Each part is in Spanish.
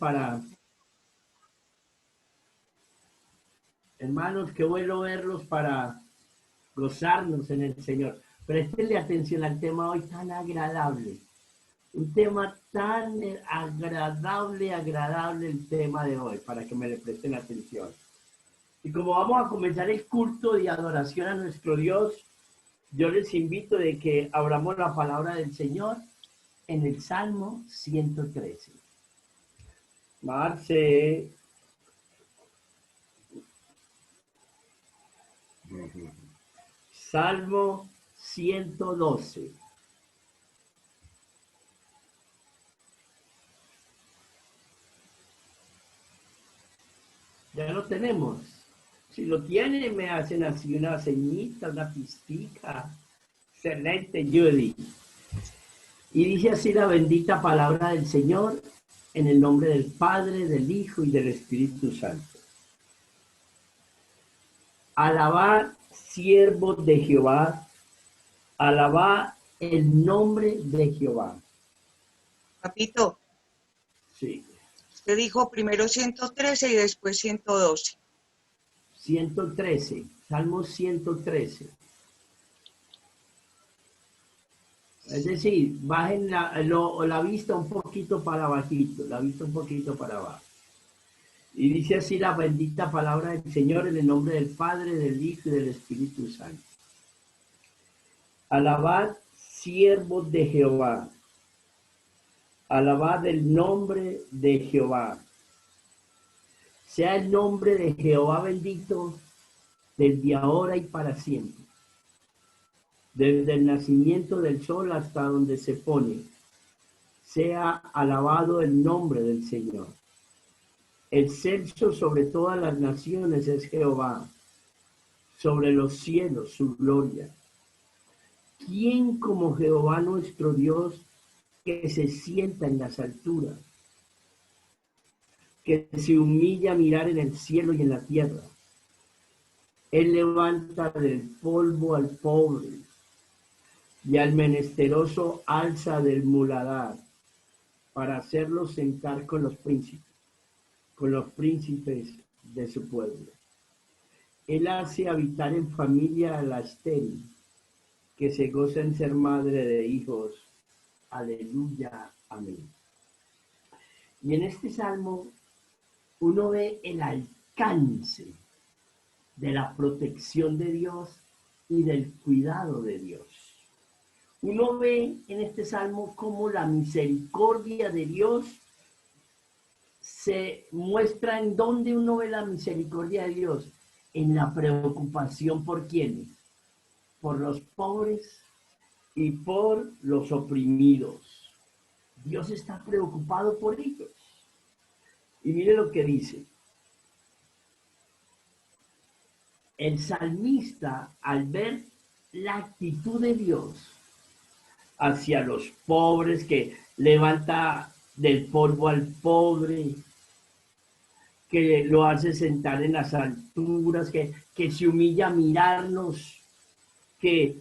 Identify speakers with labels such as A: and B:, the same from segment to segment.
A: para, hermanos, qué bueno verlos para gozarnos en el Señor. Prestenle atención al tema hoy tan agradable. Un tema tan agradable el tema de hoy, para que me le presten atención. Y como vamos a comenzar el culto de adoración a nuestro Dios, yo les invito de que abramos la palabra del Señor en el Salmo 113. Marce. Salmo 112. Ya lo tenemos. Si lo tienen, me hacen así una ceñita, una pistica. Excelente, Judy. Y dice así la bendita palabra del Señor, en el nombre del Padre, del Hijo y del Espíritu Santo. Alabad, siervos de Jehová, alabad el nombre de Jehová.
B: Papito,
A: Sí.
B: usted dijo primero 113 y después 112.
A: 113, Salmo 113. Es decir, bajen la vista un poquito para abajito, la vista un poquito para abajo. Y dice así la bendita palabra del Señor en el nombre del Padre, del Hijo y del Espíritu Santo. Alabad, siervos de Jehová. Alabad el nombre de Jehová. Sea el nombre de Jehová bendito desde ahora y para siempre. Desde el nacimiento del sol hasta donde se pone. Sea alabado el nombre del Señor. Excelso sobre todas las naciones es Jehová, sobre los cielos su gloria. ¿Quién como Jehová nuestro Dios, que se sienta en las alturas, que se humilla a mirar en el cielo y en la tierra? Él levanta del polvo al pobre y al menesteroso alza del muladar para hacerlo sentar con los príncipes de su pueblo. Él hace habitar en familia a la estéril, que se goza en ser madre de hijos. Aleluya, amén. Y en este salmo uno ve el alcance de la protección de Dios y del cuidado de Dios. Uno ve en este salmo cómo la misericordia de Dios se muestra. ¿En donde uno ve la misericordia de Dios? En la preocupación por quiénes, por los pobres y por los oprimidos. Dios está preocupado por ellos. Y mire lo que dice. El salmista, al ver la actitud de Dios hacia los pobres, que levanta del polvo al pobre, que lo hace sentar en las alturas, que se humilla a mirarnos, que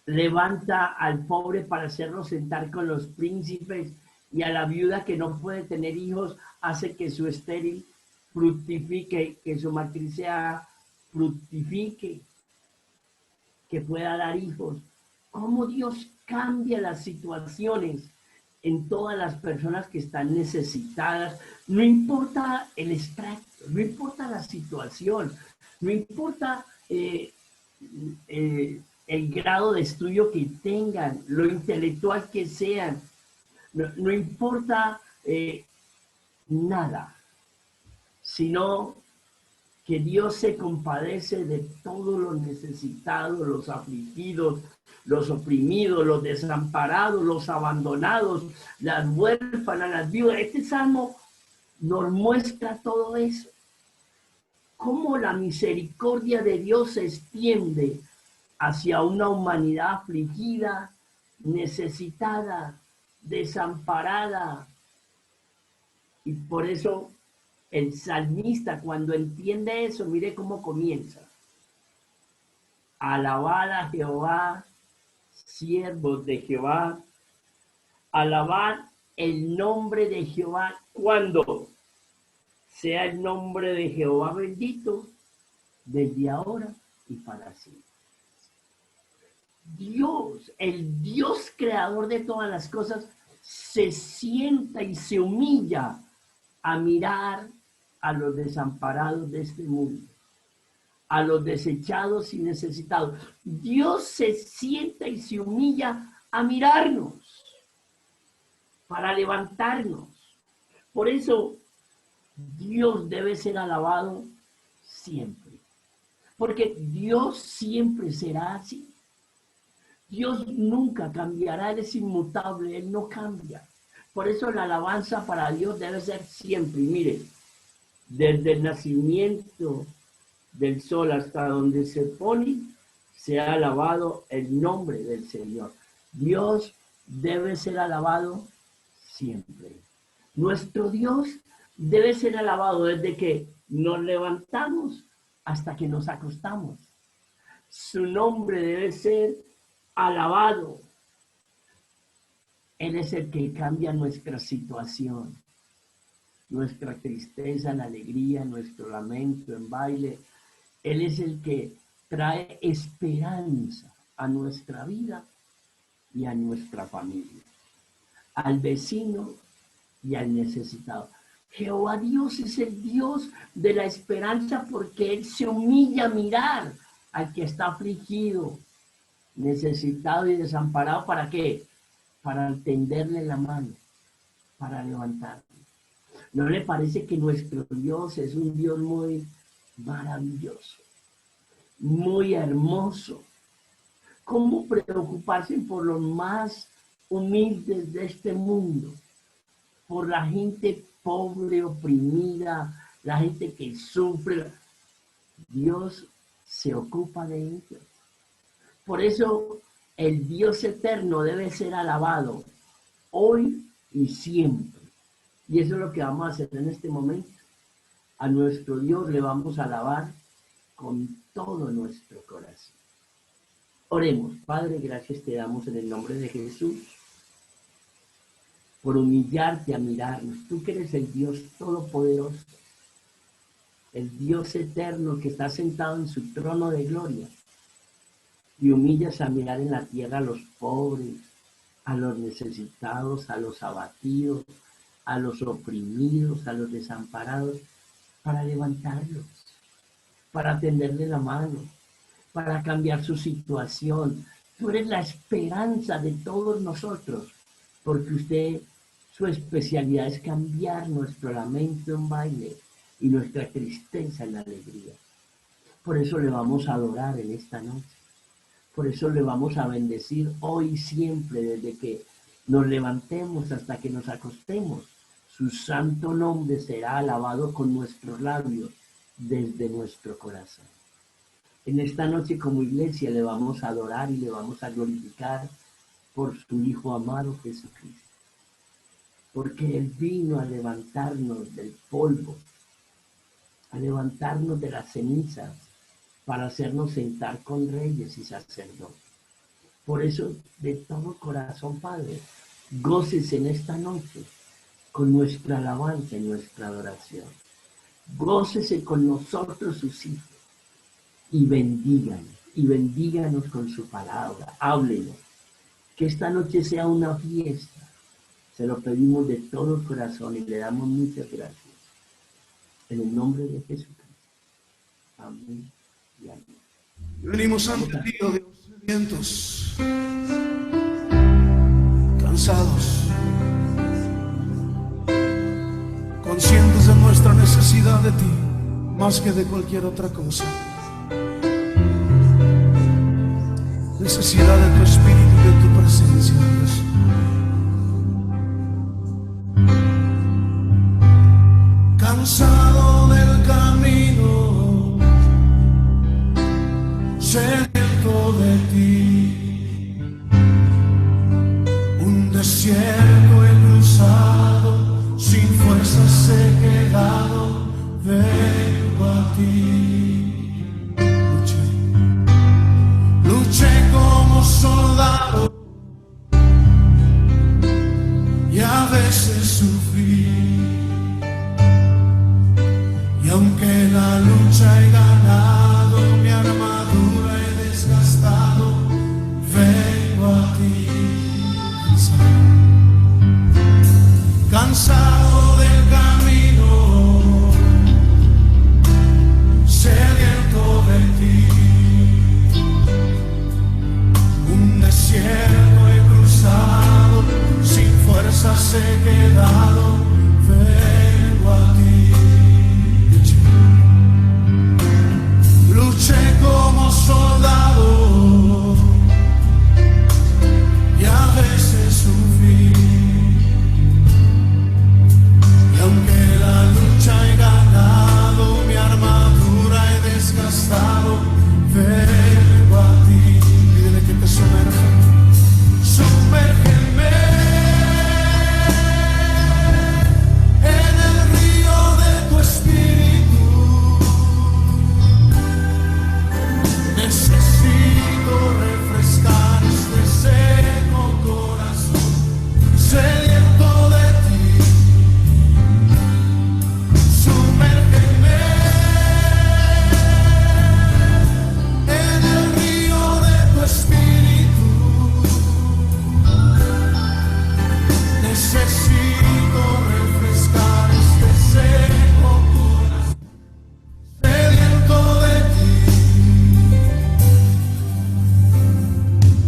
A: levanta al pobre para hacerlo sentar con los príncipes, y a la viuda que no puede tener hijos hace que su estéril fructifique, que su matriz sea fructifique, que pueda dar hijos. Cómo Dios cambia las situaciones en todas las personas que están necesitadas. No importa el extracto, no importa la situación, no importa el grado de estudio que tengan, lo intelectual que sean, no importa nada, sino que Dios se compadece de todos los necesitados, los afligidos, los oprimidos, los desamparados, los abandonados, las huérfanas, las viudas. Este salmo nos muestra todo eso. Cómo la misericordia de Dios se extiende hacia una humanidad afligida, necesitada, desamparada. Y por eso el salmista, cuando entiende eso, mire cómo comienza. Alabad a Jehová, siervos de Jehová, alabad el nombre de Jehová cuando sea el nombre de Jehová bendito desde ahora y para siempre. Dios, el Dios creador de todas las cosas, se sienta y se humilla a mirar a los desamparados de este mundo, a los desechados y necesitados. Dios se sienta y se humilla a mirarnos para levantarnos. Por eso Dios debe ser alabado siempre, porque Dios siempre será así. Dios nunca cambiará, Él es inmutable, Él no cambia. Por eso la alabanza para Dios debe ser siempre. Y mire, desde el nacimiento del sol hasta donde se pone, se ha alabado el nombre del Señor. Dios debe ser alabado siempre. Nuestro Dios debe ser alabado desde que nos levantamos hasta que nos acostamos. Su nombre debe ser alabado. Él es el que cambia nuestra situación, nuestra tristeza en alegría, nuestro lamento en baile. Él es el que trae esperanza a nuestra vida y a nuestra familia, al vecino y al necesitado. Jehová Dios es el Dios de la esperanza, porque Él se humilla a mirar al que está afligido, necesitado y desamparado. ¿Para qué? Para tenderle la mano, para levantarlo. ¿No le parece que nuestro Dios es un Dios muy maravilloso, muy hermoso? ¿Cómo preocuparse por los más humildes de este mundo? Por la gente pobre, oprimida, la gente que sufre. Dios se ocupa de ellos. Por eso el Dios eterno debe ser alabado hoy y siempre. Y eso es lo que vamos a hacer en este momento. A nuestro Dios le vamos a alabar con todo nuestro corazón. Oremos. Padre, gracias te damos en el nombre de Jesús por humillarte a mirarnos. Tú que eres el Dios todopoderoso, el Dios eterno que está sentado en su trono de gloria, y humillas a mirar en la tierra a los pobres, a los necesitados, a los abatidos, a los oprimidos, a los desamparados, para levantarlos, para tenderle la mano, para cambiar su situación. Tú eres la esperanza de todos nosotros, porque usted, su especialidad es cambiar nuestro lamento en baile y nuestra tristeza en alegría. Por eso le vamos a adorar en esta noche. Por eso le vamos a bendecir hoy y siempre, desde que nos levantemos hasta que nos acostemos. Su santo nombre será alabado con nuestros labios desde nuestro corazón. En esta noche como iglesia le vamos a adorar y le vamos a glorificar por su Hijo amado Jesucristo. Porque Él vino a levantarnos del polvo, a levantarnos de las cenizas, para hacernos sentar con reyes y sacerdotes. Por eso, de todo corazón, Padre, gócese en esta noche con nuestra alabanza y nuestra adoración. Gócese con nosotros, sus hijos, y bendíganos con su palabra. Háblenos. Que esta noche sea una fiesta. Se lo pedimos de todo corazón y le damos muchas gracias. En el nombre de Jesucristo. Amén.
C: Venimos ante ti, oh Dios, sedientos, cansados, conscientes de nuestra necesidad de ti, más que de cualquier otra cosa. Necesidad de tu espíritu y de tu presencia, Dios. Cansado del camino, sediento de ti, un desierto he cruzado, sin fuerzas he quedado, vengo a ti. Luché como soldado y a veces cansado del camino, sediento de ti. Un desierto he cruzado, sin fuerzas he quedado, vengo a ti. Luché como soldado y a veces sufrí, y aunque la lucha he ganado, mi armadura he desgastado, vengo a ti. Pídele que te sumerja, sumérgeme en el río de tu espíritu. Necesito refrescar este seco corazón, sediento de ti. Sumérgeme en el río de tu espíritu. Necesito refrescar este seco corazón, sediento de ti.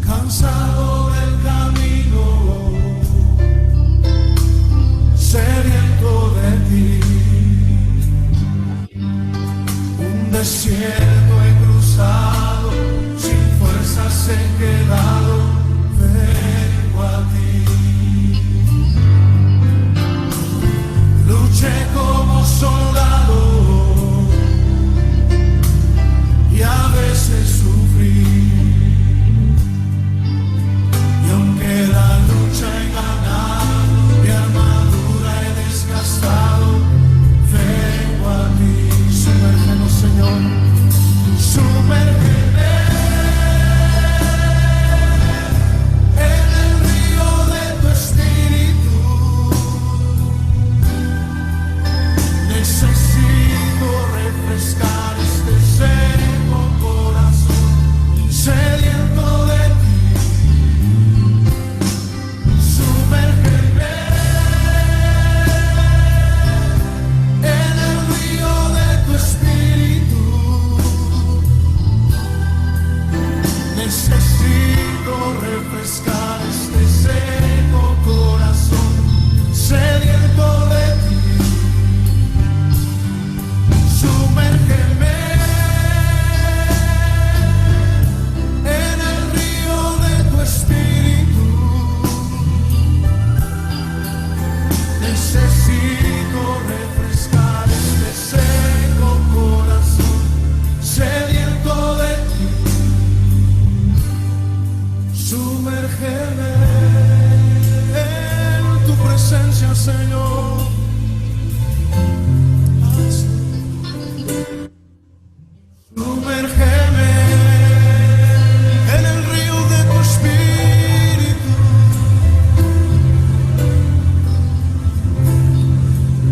C: Cansado del camino, sediento de ti. Un desierto he cruzado, sin fuerzas he quedado, vengo a ti. Luché como soldado y a veces sufrí, y aunque la lucha he ganado, mi armadura he desgastado, vengo a ti. Sumérgenos, Señor, sumérgeme en el río de tu espíritu. Necesito refrescar este seco corazón, sediento de ti. Sumérgeme en el río de tu espíritu. Necesito refrescar este seco corazón, sediento de ti. Sumérgeme en el río de tu espíritu. Necesito refrescar este seco corazón, sediento de ti. Sumérgeme en tu presencia, Señor. Sumérgeme en el río de tu espíritu.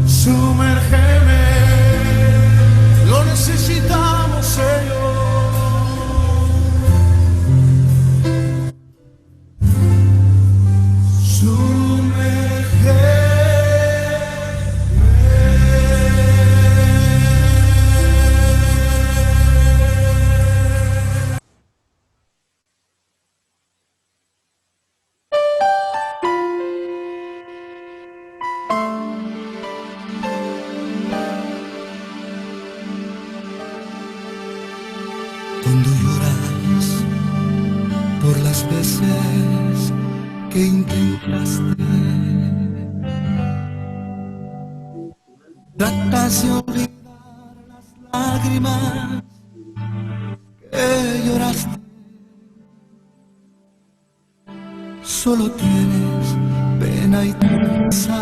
C: Sumérgeme, lo necesitamos, Señor.
D: Cuando lloras por las veces que intentaste, tratas de olvidar las lágrimas que lloraste. Solo tienes pena y tristeza,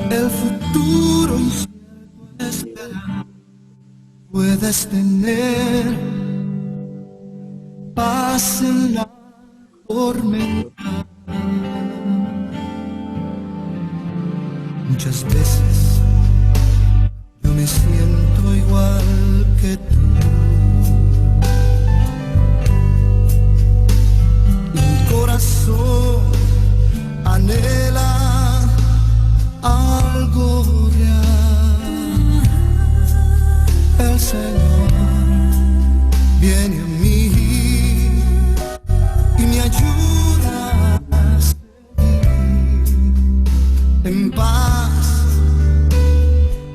D: el futuro incierto espera. Puedes tener paz en la tormenta. Muchas veces yo me siento igual que tú. Mi corazón anhela en paz,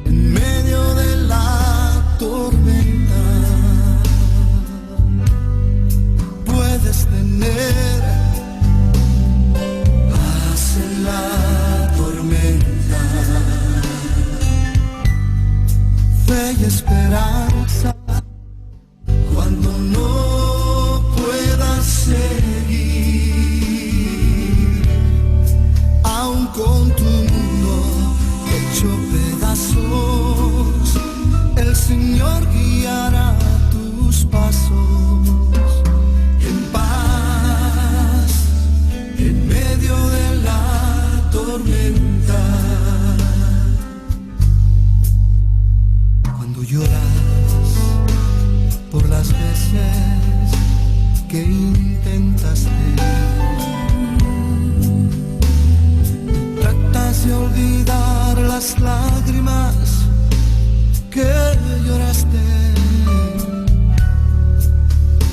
D: en medio de la tormenta. Puedes tener paz en la tormenta, fe y esperanza cuando no puedas seguir, aun con tu mundo hecho pedazos, el Señor guiará tus pasos en paz, en medio de la tormenta. Cuando lloras por las veces que intentaste, tratas de olvidar las lágrimas que lloraste.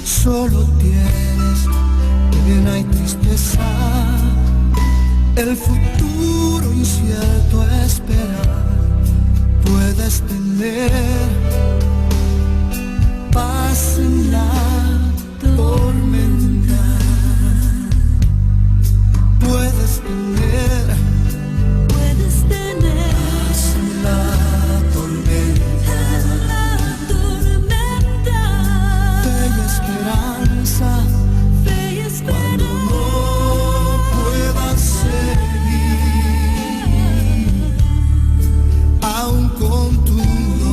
D: Solo tienes pena y tristeza, el futuro incierto a esperar. Puedes tener paz en la tormenta, puedes tener paz en la tormenta, fe y esperanza cuando no puedas seguir, aun con tu mundo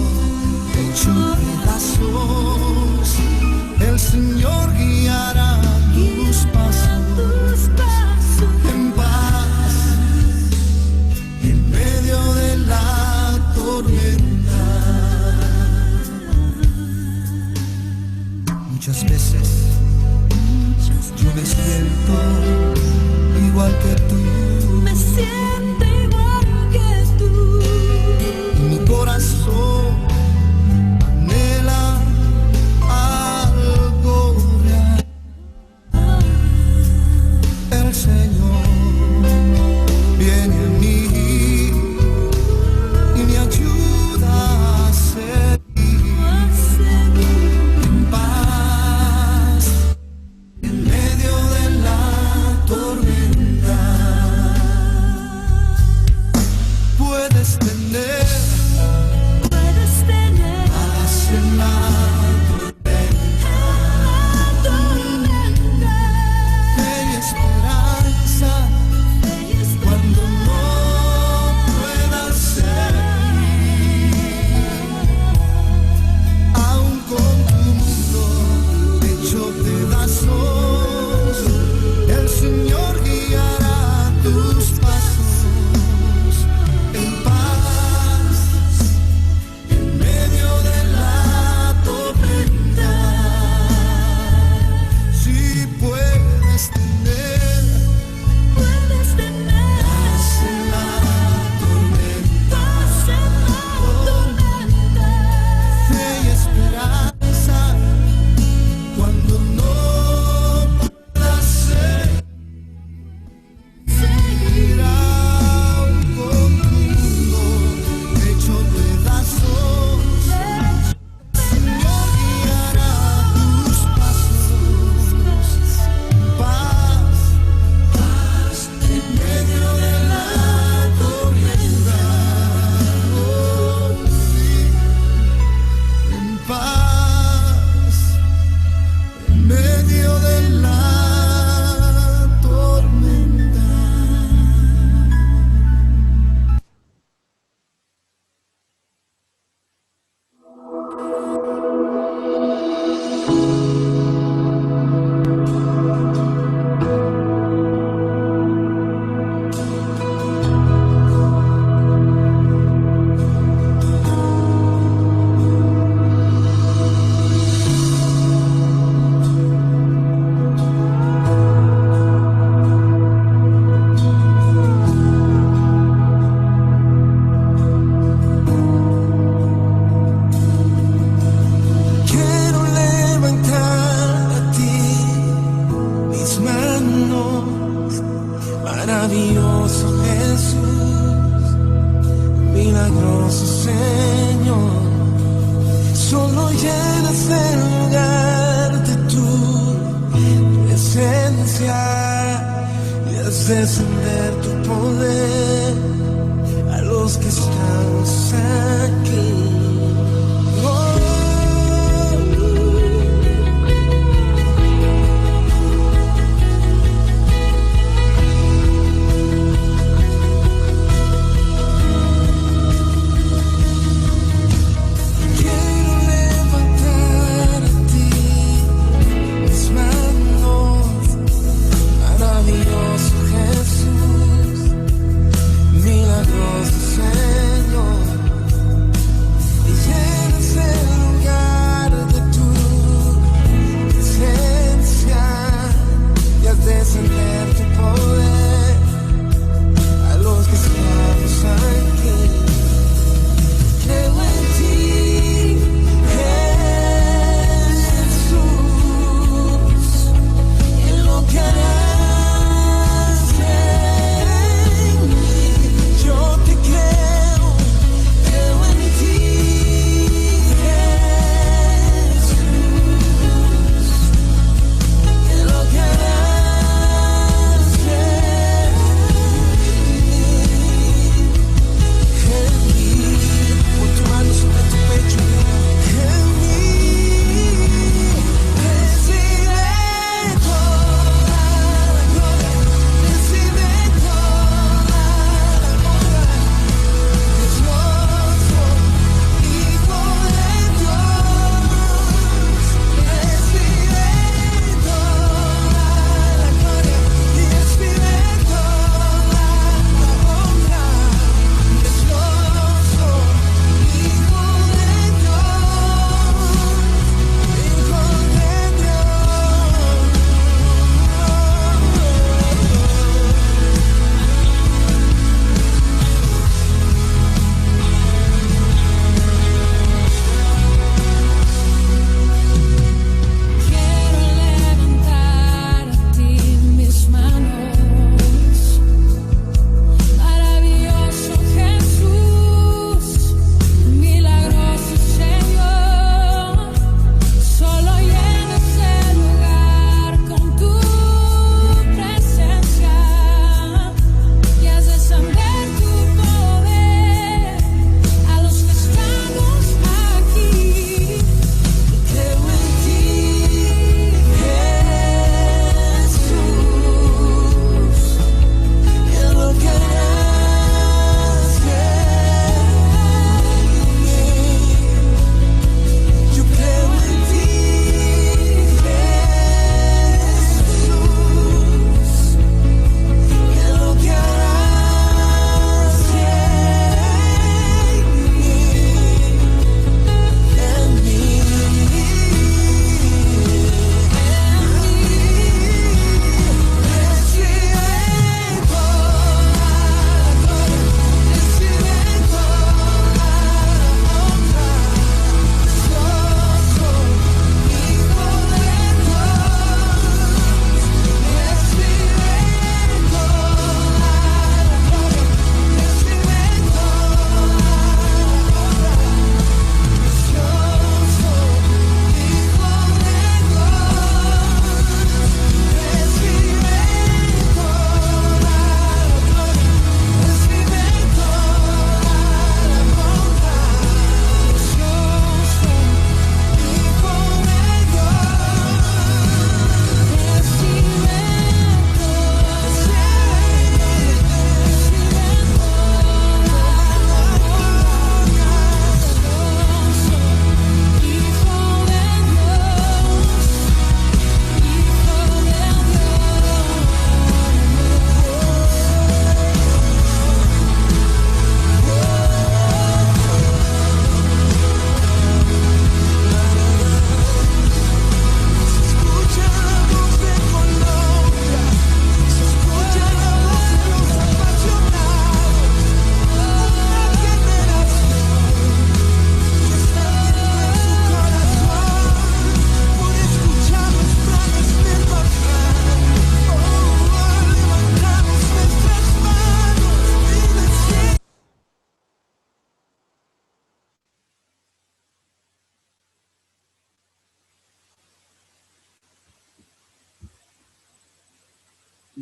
C: Señor, solo llenas el lugar de tu presencia y haz descender tu poder a los que estamos aquí. Yo te creo.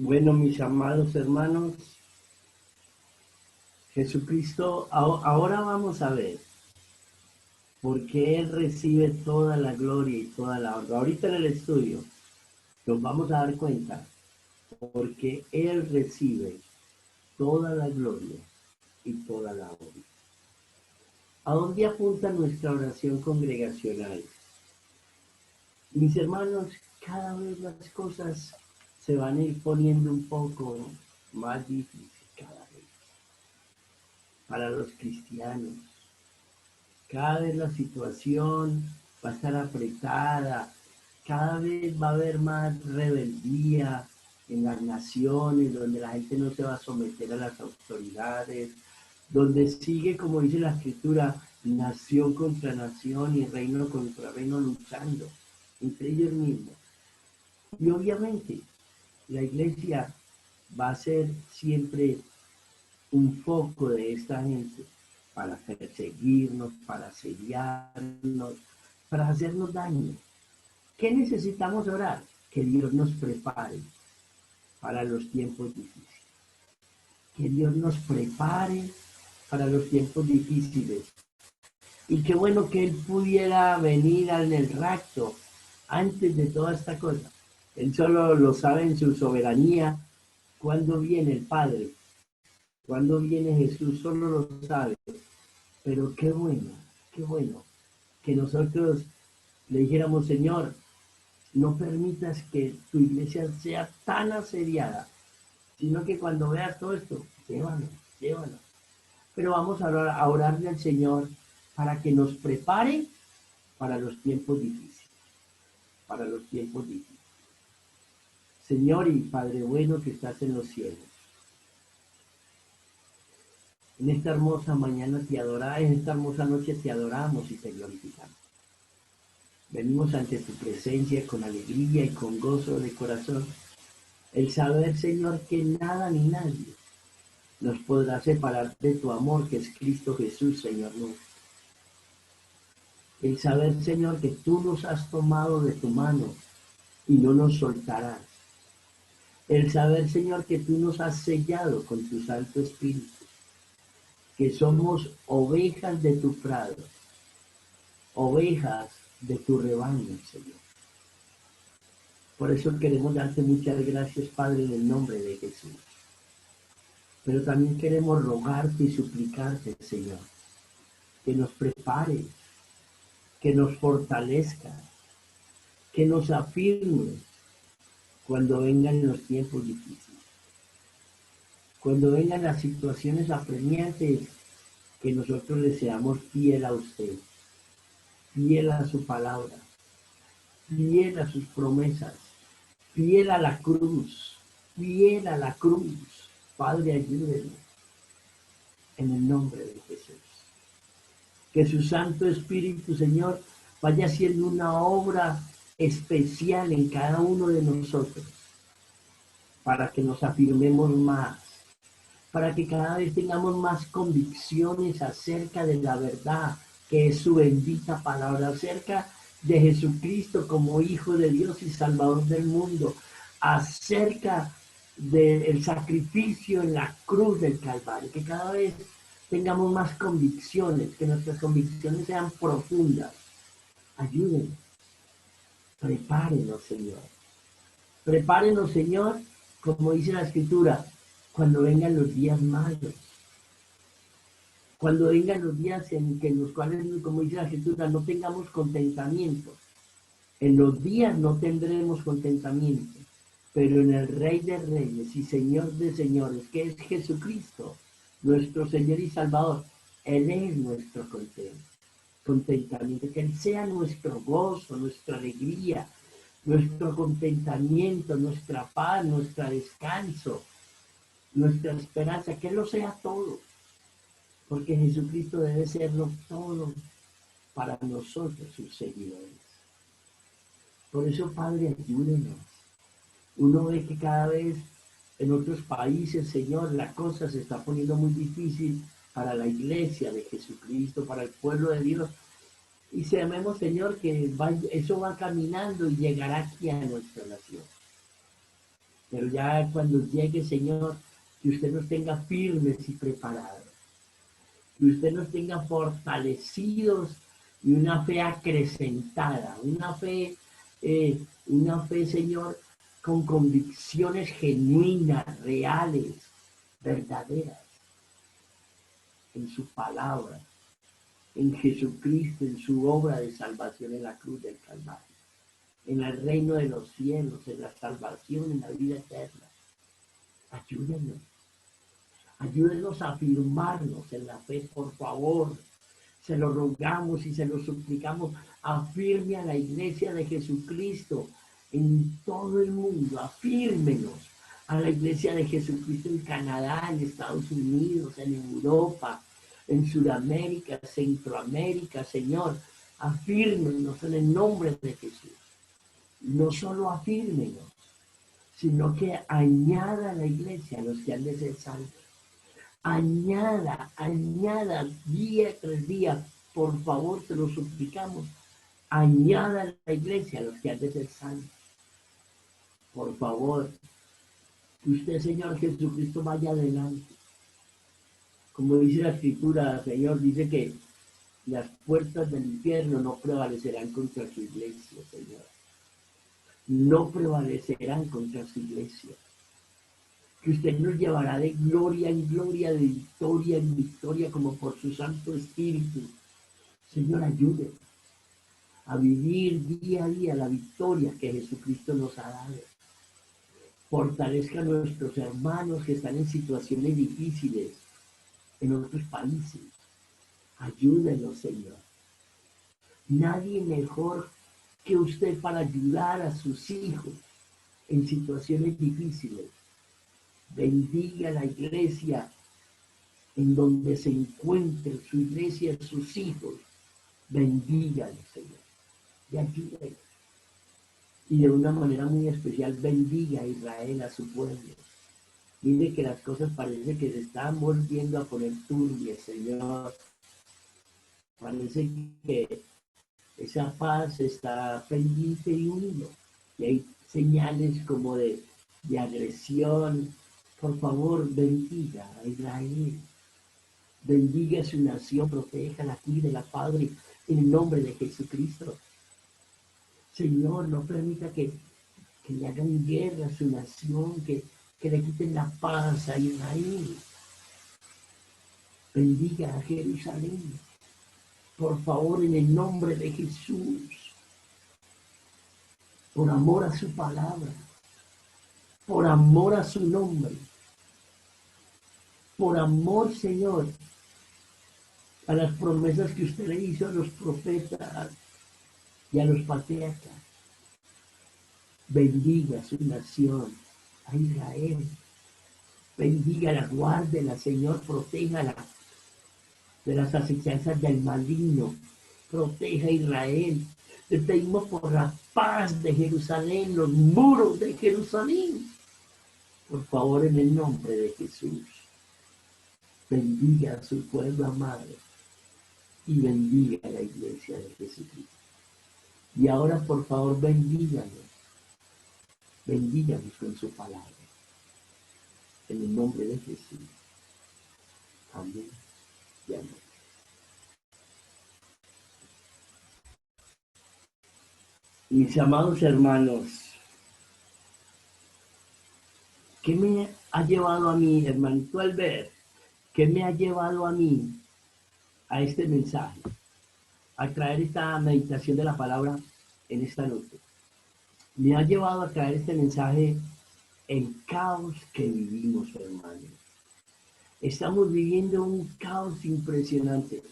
A: Bueno, mis amados hermanos, Jesucristo, ahora vamos a ver por qué Él recibe toda la gloria y toda la honra. Ahorita en el estudio nos vamos a dar cuenta porque Él recibe toda la gloria y toda la honra. ¿A dónde apunta nuestra oración congregacional? Mis hermanos, cada vez las cosas se van a ir poniendo un poco más difíciles cada vez para los cristianos. Cada vez la situación va a estar apretada, cada vez va a haber más rebeldía en las naciones, donde la gente no se va a someter a las autoridades, donde sigue, como dice la escritura, nación contra nación y reino contra reino luchando entre ellos mismos. Y obviamente la iglesia va a ser siempre un foco de esta gente para perseguirnos, para asediarnos, para hacernos daño. ¿Qué necesitamos orar? Que Dios nos prepare para los tiempos difíciles. Que Dios nos prepare para los tiempos difíciles. Y qué bueno que Él pudiera venir en el rapto antes de toda esta cosa. Él solo lo sabe en su soberanía. Cuándo viene el Padre, cuándo viene Jesús, solo lo sabe. Pero qué bueno que nosotros le dijéramos: Señor, no permitas que tu iglesia sea tan asediada, sino que cuando veas todo esto, llévanos. Pero vamos a orarle al Señor para que nos prepare para los tiempos difíciles. Señor y Padre bueno que estás en los cielos, en esta hermosa mañana te adoramos, en esta hermosa noche te adoramos y te glorificamos. Venimos ante tu presencia con alegría y con gozo de corazón. El saber, Señor, que nada ni nadie nos podrá separar de tu amor, que es Cristo Jesús, Señor nuestro. El saber, Señor, que tú nos has tomado de tu mano y no nos soltarás. El saber, Señor, que tú nos has sellado con tu Santo Espíritu, que somos ovejas de tu prado, ovejas de tu rebaño, Señor. Por eso queremos darte muchas gracias, Padre, en el nombre de Jesús. Pero también queremos rogarte y suplicarte, Señor, que nos prepares, que nos fortalezca, que nos afirme cuando vengan los tiempos difíciles. Cuando vengan las situaciones apremiantes, que nosotros le seamos fiel a usted, fiel a su palabra, fiel a sus promesas, fiel a la cruz, Padre, ayúdenos en el nombre de Jesús. Que su Santo Espíritu, Señor, vaya haciendo una obra especial en cada uno de nosotros, para que nos afirmemos más, para que cada vez tengamos más convicciones acerca de la verdad, que es su bendita palabra, acerca de Jesucristo como Hijo de Dios y Salvador del mundo, acerca del sacrificio en la cruz del Calvario, que cada vez tengamos más convicciones, que nuestras convicciones sean profundas. Ayúdenos, prepárenos, Señor. Prepárenos, Señor, como dice la Escritura, cuando vengan los días malos. Cuando vengan los días en los cuales, como dice la Escritura, no tengamos contentamiento. En los días no tendremos contentamiento, pero en el Rey de Reyes y Señor de Señores, que es Jesucristo, nuestro Señor y Salvador, Él es nuestro contentamiento, que Él sea nuestro gozo, nuestra alegría, nuestro contentamiento, nuestra paz, nuestro descanso, nuestra esperanza, que Él lo sea todo, porque Jesucristo debe serlo todo para nosotros, sus seguidores. Por eso, Padre, ayúdenos. Uno ve que cada vez en otros países, Señor, la cosa se está poniendo muy difícil para la iglesia de Jesucristo, para el pueblo de Dios. Y sabemos, Señor, que eso va caminando y llegará aquí a nuestra nación. Pero ya cuando llegue, Señor, que usted nos tenga firmes y preparados, que usted nos tenga fortalecidos y una fe acrecentada, una fe, Señor, con convicciones genuinas, reales, verdaderas, en su palabra, en Jesucristo, en su obra de salvación en la cruz del Calvario, en el reino de los cielos, en la salvación, en la vida eterna. Ayúdenos. Ayúdenos a afirmarnos en la fe, por favor. Se lo rogamos y se lo suplicamos. Afirme a la iglesia de Jesucristo en todo el mundo. Afírmenos a la iglesia de Jesucristo en Canadá, en Estados Unidos, en Europa, en Sudamérica, Centroamérica, Señor. Afírmenos en el nombre de Jesús. No solo afírmenos, sino que añada a la iglesia a los que han de ser salvos. Añada día tras día, por favor, te lo suplicamos. Añada a la iglesia a los que han de ser salvos. Por favor, que usted, Señor Jesucristo, vaya adelante. Como dice la Escritura, Señor, dice que las puertas del infierno no prevalecerán contra su iglesia, Señor. No prevalecerán contra su iglesia. Que usted nos llevará de gloria en gloria, de victoria en victoria, como por su Santo Espíritu. Señor, ayúdenos a vivir día a día la victoria que Jesucristo nos ha dado. Fortalezca a nuestros hermanos que están en situaciones difíciles en otros países. Ayúdenos, Señor. Nadie mejor que usted para ayudar a sus hijos en situaciones difíciles. Bendiga la iglesia en donde se encuentre su iglesia, sus hijos. Bendígalos, Señor. Y ayúdenos. Y de una manera muy especial, bendiga a Israel, a su pueblo. Mire que las cosas parece que se están volviendo a poner turbias, Señor. Parece que esa paz está pendiente y unida. Y hay señales como de agresión. Por favor, bendiga a Israel. Bendiga a su nación, protéjala, cuídela, Padre, en el nombre de Jesucristo. Señor, no permita que le hagan guerra a su nación, que le quiten la paz a Israel. Bendiga a Jerusalén. Por favor, en el nombre de Jesús. Por amor a su palabra. Por amor a su nombre. Por amor, Señor, a las promesas que usted le hizo a los profetas y a los patriarcas. Bendiga a su nación, a Israel. Bendígala, guárdela, Señor, protéjala de las asechanzas del maligno. Proteja a Israel. Te pedimos por la paz de Jerusalén, los muros de Jerusalén. Por favor, en el nombre de Jesús. Bendiga a su pueblo amado y bendiga a la iglesia de Jesucristo. Y ahora, por favor, bendíganos con su palabra. En el nombre de Jesús. Amén y amén. Mis amados hermanos, ¿qué me ha llevado a mí, hermanito Albert? ¿Qué me ha llevado a mí a este mensaje? A traer esta meditación de la palabra en esta noche. Me ha llevado a traer este mensaje, el caos que vivimos, hermanos. Estamos viviendo un caos impresionante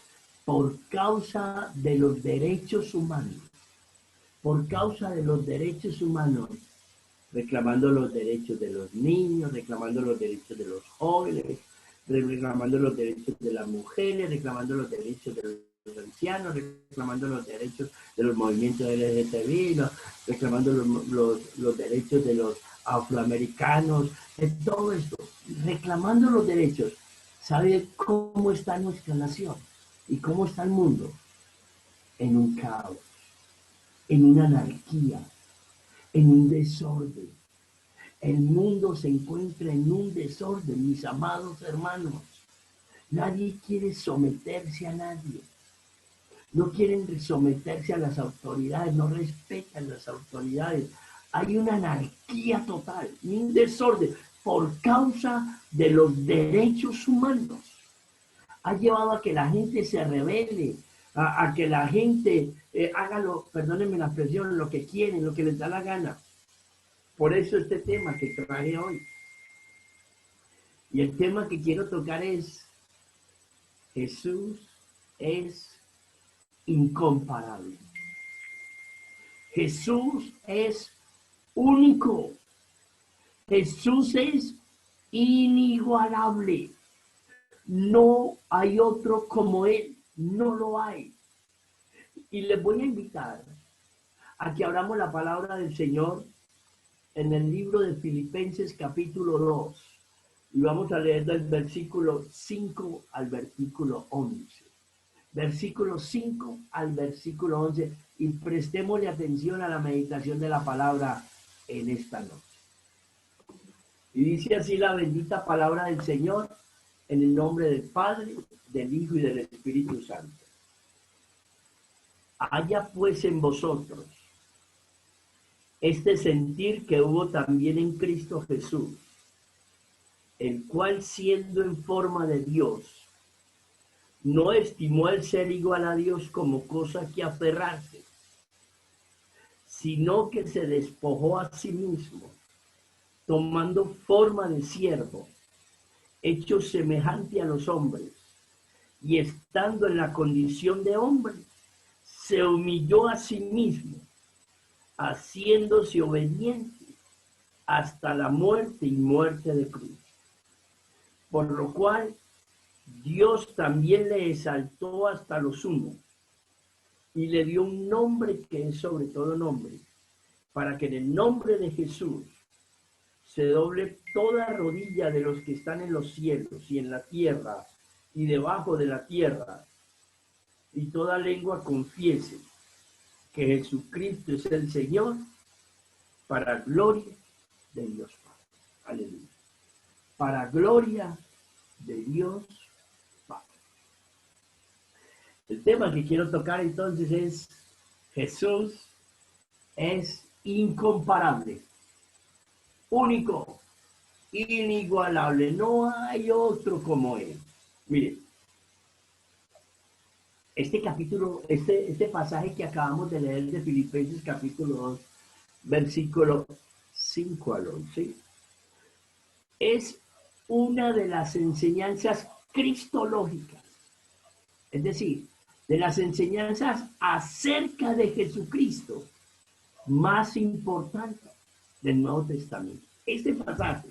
A: por causa de los derechos humanos. Por causa de los derechos humanos, reclamando los derechos de los niños, reclamando los derechos de los jóvenes, reclamando los derechos de las mujeres, reclamando los derechos de los ancianos, reclamando los derechos de los movimientos LGTBI, reclamando los derechos de los afroamericanos, de todo esto, reclamando los derechos. ¿Sabe cómo está nuestra nación? ¿Y cómo está el mundo? En un caos, en una anarquía, en un desorden. El mundo se encuentra en un desorden, mis amados hermanos. Nadie quiere someterse a nadie. No quieren someterse a las autoridades, no respetan las autoridades. Hay una anarquía total, un desorden por causa de los derechos humanos. Ha llevado a que la gente se rebele, a que la gente haga perdónenme la expresión, lo que quieren, lo que les da la gana. Por eso este tema que traje hoy. Y el tema que quiero tocar es: Jesús es incomparable. Jesús es único. Jesús es inigualable. No hay otro como Él. No lo hay. Y les voy a invitar a que abramos la palabra del Señor en el libro de Filipenses capítulo 2. Y vamos a leer del versículo 5 al versículo 11. Versículo 5 al versículo 11. Y prestémosle atención a la meditación de la palabra en esta noche. Y dice así la bendita palabra del Señor, en el nombre del Padre, del Hijo y del Espíritu Santo. Haya pues en vosotros este sentir que hubo también en Cristo Jesús, el cual, siendo en forma de Dios, no estimó el ser igual a Dios como cosa que aferrarse, sino que se despojó a sí mismo, tomando forma de siervo, hecho semejante a los hombres, y estando en la condición de hombre, se humilló a sí mismo, haciéndose obediente hasta la muerte y muerte de cruz. Por lo cual Dios también le exaltó hasta lo sumo y le dio un nombre que es sobre todo nombre, para que en el nombre de Jesús se doble toda rodilla de los que están en los cielos y en la tierra y debajo de la tierra, y toda lengua confiese que Jesucristo es el Señor, para gloria de Dios Padre. Aleluya. Para gloria de Dios Padre. El tema que quiero tocar entonces es: Jesús es incomparable, único, inigualable. No hay otro como Él. Miren, este capítulo, este pasaje que acabamos de leer de Filipenses capítulo 2, versículo 5 al 11, es una de las enseñanzas cristológicas, es decir, de las enseñanzas acerca de Jesucristo más importantes del Nuevo Testamento. Este pasaje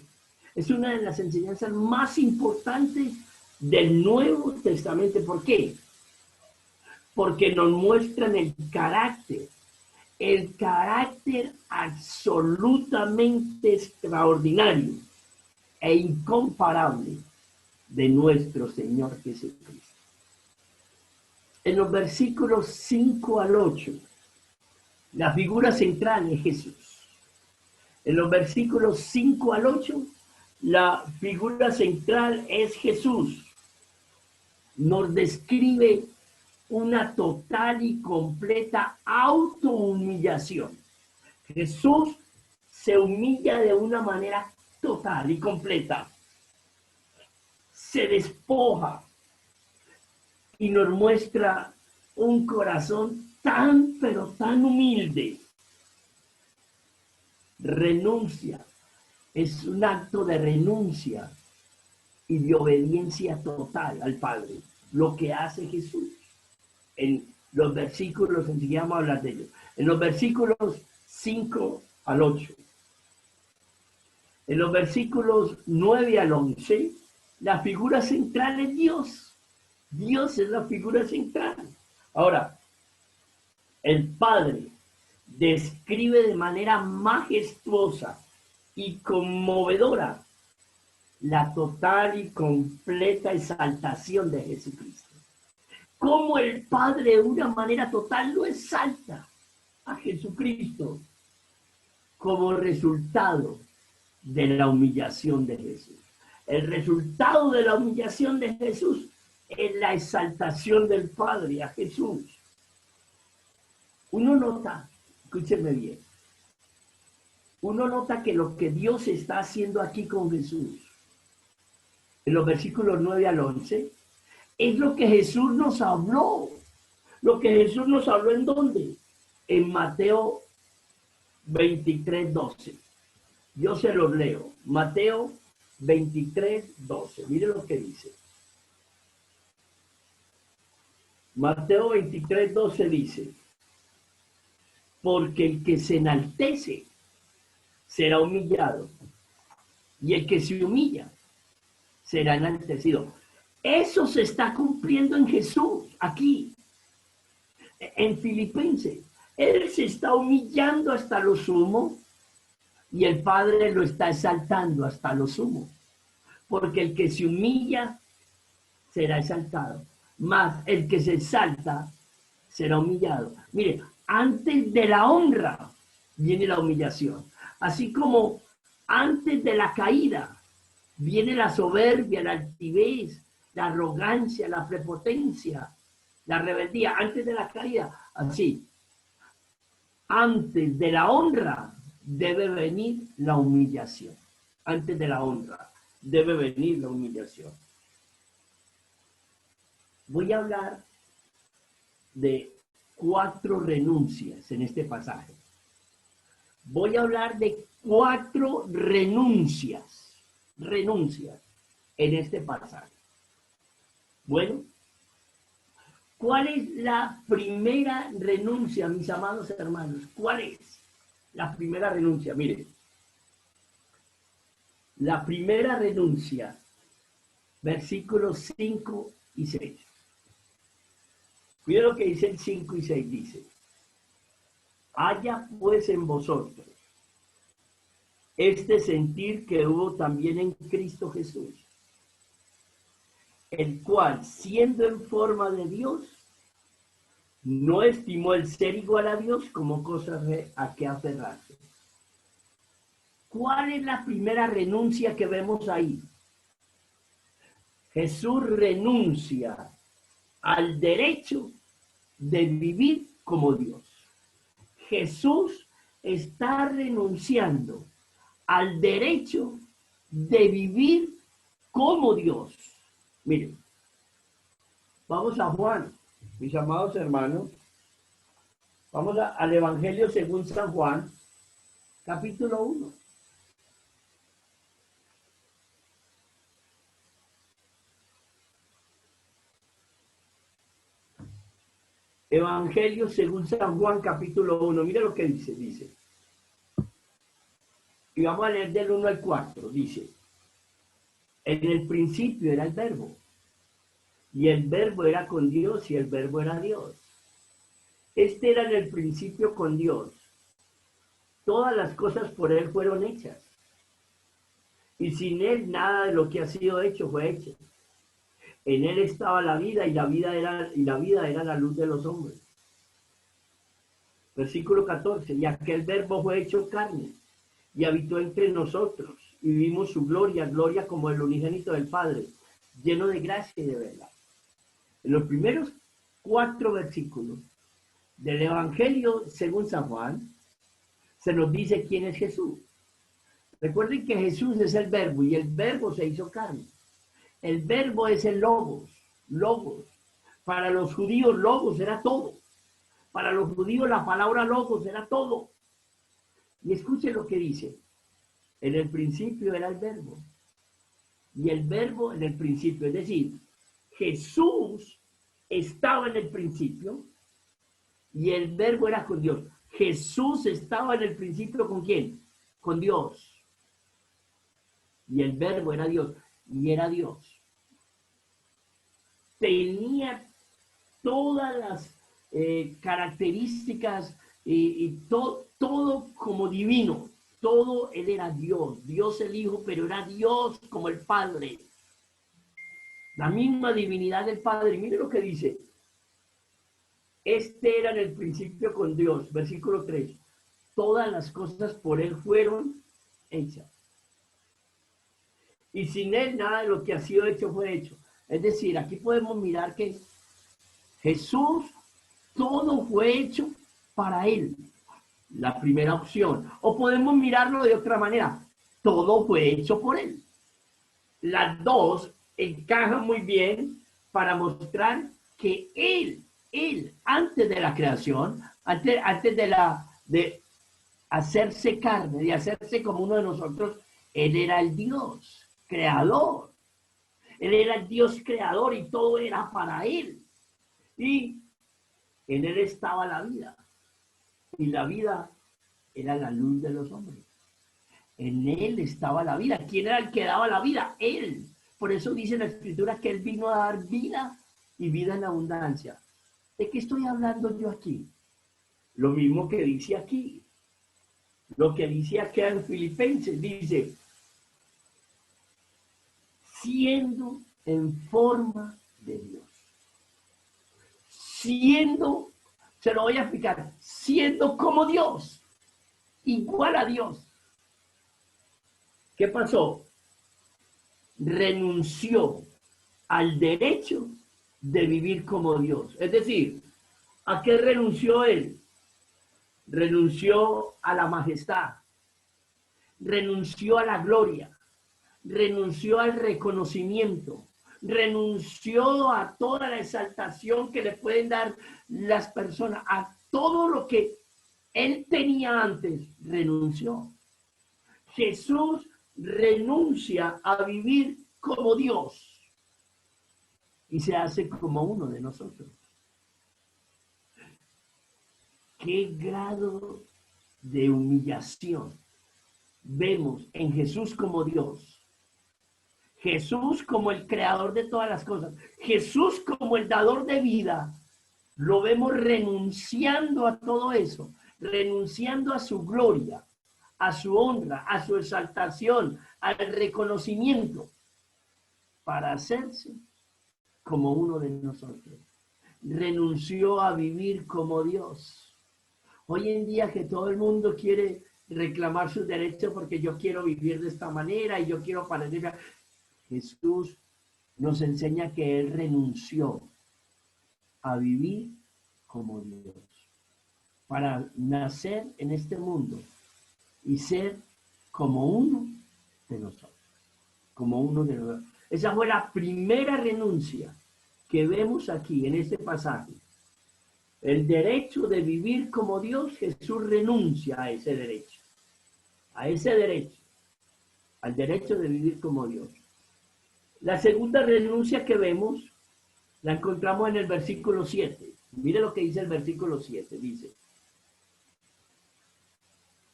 A: es una de las enseñanzas más importantes del Nuevo Testamento. ¿Por qué? Porque nos muestran el carácter absolutamente extraordinario e incomparable de nuestro Señor Jesucristo. En los versículos 5 al 8, la figura central es Jesús. En los versículos 5 al 8, la figura central es Jesús. Nos describe una total y completa autohumillación. Jesús se humilla de una manera total y completa. Se despoja y nos muestra un corazón tan, pero tan humilde. Renuncia. Es un acto de renuncia y de obediencia total al Padre. Lo que hace Jesús. En los versículos, enseguida vamos a hablar de ellos. En los versículos 5 al 8. En los versículos 9 al 11, la figura central es Dios. Dios es la figura central. Ahora, el Padre describe de manera majestuosa y conmovedora la total y completa exaltación de Jesucristo. Cómo el Padre de una manera total lo exalta a Jesucristo como resultado de la humillación de Jesús. El resultado de la humillación de Jesús es la exaltación del Padre a Jesús. Uno nota, escúchenme bien, uno nota que lo que Dios está haciendo aquí con Jesús, en los versículos 9 al 11, es lo que Jesús nos habló. Lo que Jesús nos habló, ¿en dónde? En Mateo 23, 12. Yo se los leo. Mateo 23, 12. Mire lo que dice. Mateo 23, 12 dice: porque el que se enaltece será humillado, y el que se humilla será enaltecido. Eso se está cumpliendo en Jesús, aquí, en Filipenses. Él se está humillando hasta lo sumo, y el Padre lo está exaltando hasta lo sumo. Porque el que se humilla será exaltado, mas el que se exalta será humillado. Mire, antes de la honra viene la humillación. Así como antes de la caída viene la soberbia, la altivez, la arrogancia, la prepotencia, la rebeldía. Antes de la caída, así. Antes de la honra debe venir la humillación. Antes de la honra debe venir la humillación. Voy a hablar de 4 renuncias en este pasaje. Voy a hablar de 4 renuncias en este pasaje. Bueno, ¿cuál es la primera renuncia, mis amados hermanos? ¿Cuál es la primera renuncia? Miren, la primera renuncia, versículos 5 y 6. Miren lo que dice el 5 y 6, dice: haya pues en vosotros este sentir que hubo también en Cristo Jesús, el cual, siendo en forma de Dios, no estimó el ser igual a Dios como cosa a que aferrarse. ¿Cuál es la primera renuncia que vemos ahí? Jesús renuncia al derecho de vivir como Dios. Jesús está renunciando al derecho de vivir como Dios. Miren, vamos a Juan, mis amados hermanos. Vamos al Evangelio según San Juan, capítulo 1. Evangelio según San Juan, capítulo 1. Mira lo que dice. Y vamos a leer del 1 al 4. Dice: en el principio era el verbo, y el verbo era con Dios, y el verbo era Dios. Este era en el principio con Dios. Todas las cosas por él fueron hechas, y sin él nada de lo que ha sido hecho fue hecho. En él estaba la vida, y la vida era la luz de los hombres. Versículo 14: y aquel verbo fue hecho carne, y habitó entre nosotros, y vimos su gloria, gloria como el unigénito del Padre, lleno de gracia y de verdad. En los primeros 4 versículos del Evangelio según San Juan, se nos dice quién es Jesús. Recuerden que Jesús es el verbo, y el verbo se hizo carne. El verbo es el logos, logos. Para los judíos, logos era todo. Para los judíos, la palabra logos era todo. Y escuchen lo que dice: en el principio era el verbo, y el verbo en el principio. Es decir, Jesús estaba en el principio, y el verbo era con Dios. Jesús estaba en el principio ¿con quién? Con Dios. Y el verbo era Dios, y era Dios. Tenía todas las características y todo como divino. Todo él era Dios, Dios el Hijo, pero era Dios como el Padre. La misma divinidad del Padre. Mire lo que dice: este era en el principio con Dios. Versículo 3: todas las cosas por él fueron hechas. Y sin él nada de lo que ha sido hecho fue hecho. Es decir, aquí podemos mirar que Jesús, todo fue hecho para él. La primera opción. O podemos mirarlo de otra manera. Todo fue hecho por él. Las dos encajan muy bien para mostrar que él, antes de la creación, antes de hacerse carne, de hacerse como uno de nosotros, él era el Dios creador. Él era el Dios creador y todo era para él. Y en él estaba la vida. Y la vida era la luz de los hombres. En él estaba la vida. ¿Quién era el que daba la vida? Él. Por eso dice la Escritura que él vino a dar vida y vida en abundancia. ¿De qué estoy hablando yo aquí? Lo mismo que dice aquí. Lo que dice acá en Filipenses. Dice, siendo en forma de Dios. Siendo, se lo voy a explicar, siendo como Dios, igual a Dios. ¿Qué pasó? Renunció al derecho de vivir como Dios. Es decir, ¿a qué renunció él? Renunció a la majestad, renunció a la gloria, renunció al reconocimiento, renunció a toda la exaltación que le pueden dar las personas, a todo lo que él tenía antes, renunció. Jesús renuncia a vivir como Dios y se hace como uno de nosotros. ¿Qué grado de humillación vemos en Jesús como Dios? Jesús como el creador de todas las cosas. Jesús como el dador de vida. Lo vemos renunciando a todo eso, renunciando a su gloria, a su honra, a su exaltación, al reconocimiento, para hacerse como uno de nosotros. Renunció a vivir como Dios. Hoy en día que todo el mundo quiere reclamar sus derechos porque yo quiero vivir de esta manera y yo quiero parecer. Jesús nos enseña que él renunció a vivir como Dios para nacer en este mundo y ser como uno de nosotros, como uno de nosotros. Esa fue la primera renuncia que vemos aquí en este pasaje. El derecho de vivir como Dios, Jesús renuncia a ese derecho, al derecho de vivir como Dios. La segunda renuncia que vemos la encontramos en el versículo 7. Mire lo que dice el versículo 7. Dice,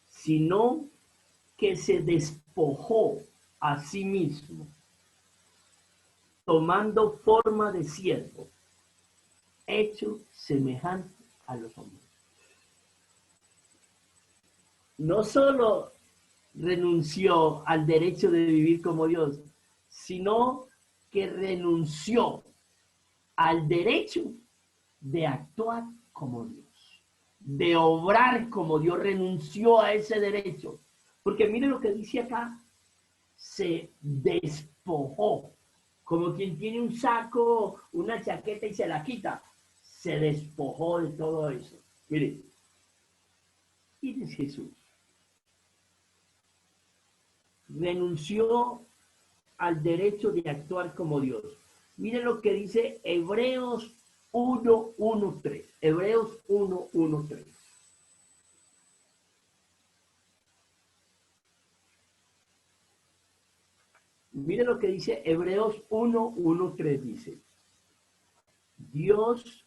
A: sino que se despojó a sí mismo, tomando forma de siervo, hecho semejante a los hombres. No solo renunció al derecho de vivir como Dios, sino que renunció al derecho de actuar como Dios, de obrar como Dios, renunció a ese derecho. Porque mire lo que dice acá, se despojó, como quien tiene un saco, una chaqueta y se la quita, se despojó de todo eso. Mire, ¿quién es Jesús? Renunció al derecho de actuar como Dios. Miren lo que dice Hebreos 1:1-3. Hebreos 1:1-3. Miren lo que dice Hebreos 1:1-3. Dice, Dios,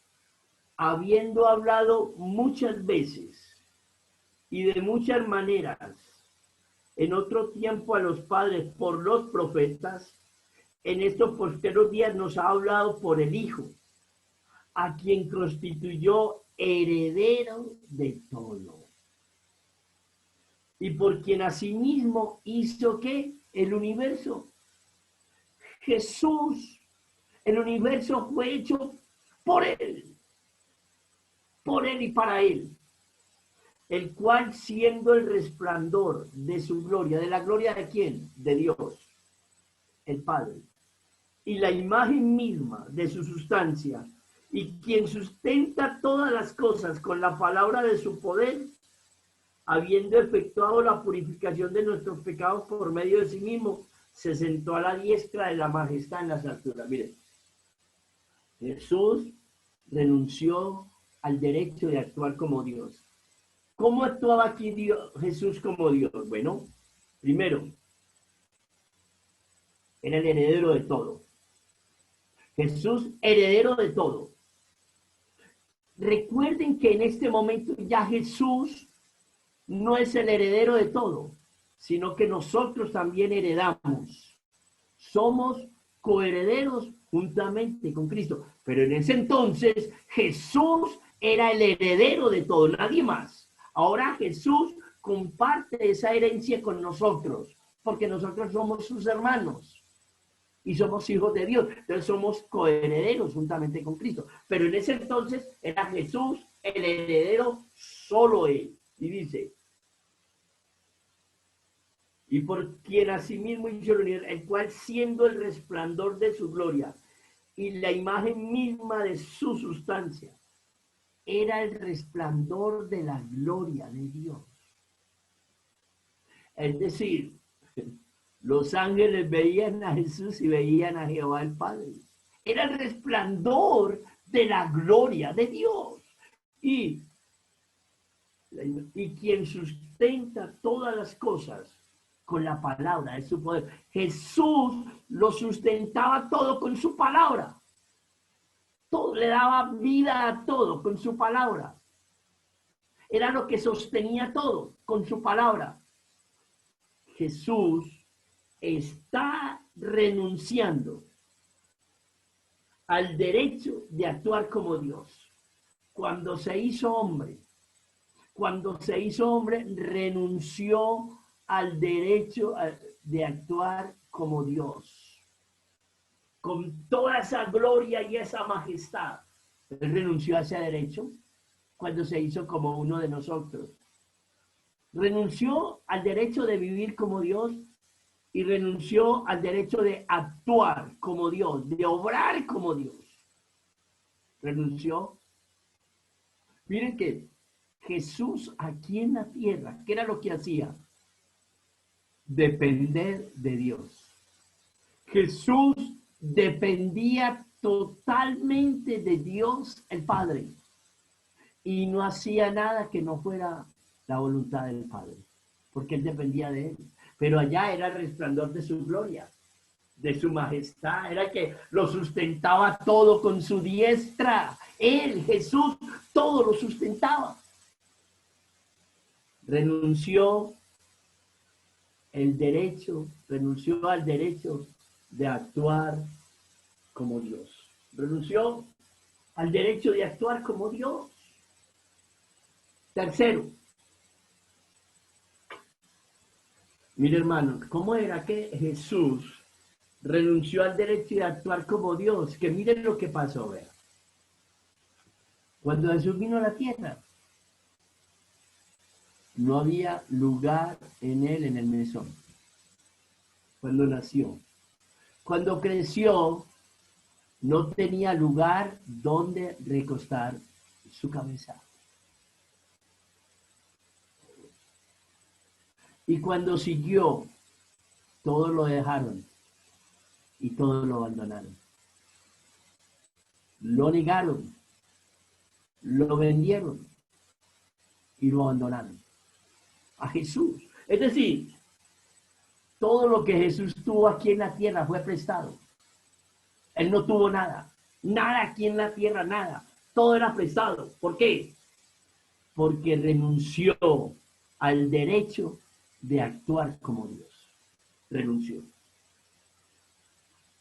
A: habiendo hablado muchas veces y de muchas maneras en otro tiempo a los padres por los profetas, en estos posteros días nos ha hablado por el Hijo, a quien constituyó heredero de todo. Y por quien asimismo hizo ¿qué? El universo. Jesús, el universo fue hecho por él y para él, el cual siendo el resplandor de su gloria, ¿de la gloria de quién? De Dios. el Padre, y la imagen misma de su sustancia, y quien sustenta todas las cosas con la palabra de su poder, habiendo efectuado la purificación de nuestros pecados por medio de sí mismo, se sentó a la diestra de la majestad en las alturas. Miren, Jesús renunció al derecho de actuar como Dios. ¿Cómo actuaba aquí Jesús como Dios? Bueno, primero, era el heredero de todo. Jesús, heredero de todo. Recuerden que en este momento ya Jesús no es el heredero de todo, sino que nosotros también heredamos. Somos coherederos juntamente con Cristo. Pero en ese entonces Jesús era el heredero de todo, nadie más. Ahora Jesús comparte esa herencia con nosotros, porque nosotros somos sus hermanos y somos hijos de Dios. Entonces somos coherederos juntamente con Cristo. Pero en ese entonces era Jesús el heredero, solo él. Y dice, y por quien asimismo hizo el cual, siendo el resplandor de su gloria y la imagen misma de su sustancia, era el resplandor de la gloria de Dios. Es decir, los ángeles veían a Jesús y veían a Jehová el Padre. Era el resplandor de la gloria de Dios. Y quien sustenta todas las cosas con la palabra de su poder. Jesús lo sustentaba todo con su palabra. Todo, le daba vida a todo con su palabra. Era lo que sostenía todo con su palabra. Jesús está renunciando al derecho de actuar como Dios. Cuando se hizo hombre, renunció al derecho de actuar como Dios. Con toda esa gloria y esa majestad, él renunció a ese derecho cuando se hizo como uno de nosotros. Renunció al derecho de vivir como Dios y renunció al derecho de actuar como Dios, de obrar como Dios. Renunció. Miren que Jesús aquí en la tierra, ¿qué era lo que hacía? Depender de Dios. Jesús dependía totalmente de Dios el Padre y no hacía nada que no fuera la voluntad del Padre, porque él dependía de él. Pero allá era el resplandor de su gloria, de su majestad, era que lo sustentaba todo con su diestra. Él, Jesús, todo lo sustentaba. Renunció al derecho de actuar como Dios. Renunció al derecho de actuar como Dios. Tercero, mire hermano, ¿cómo era que Jesús renunció al derecho de actuar como Dios? Que miren lo que pasó, vea. Cuando Jesús vino a la tierra, no había lugar en él en el mesón. Cuando nació. Cuando creció, no tenía lugar donde recostar su cabeza. Y cuando siguió, todos lo dejaron y todos lo abandonaron. Lo negaron, lo vendieron y lo abandonaron a Jesús. Es decir, todo lo que Jesús tuvo aquí en la tierra fue prestado. Él no tuvo nada. Nada aquí en la tierra, nada. Todo era prestado. ¿Por qué? Porque renunció al derecho de actuar como Dios. Renunció.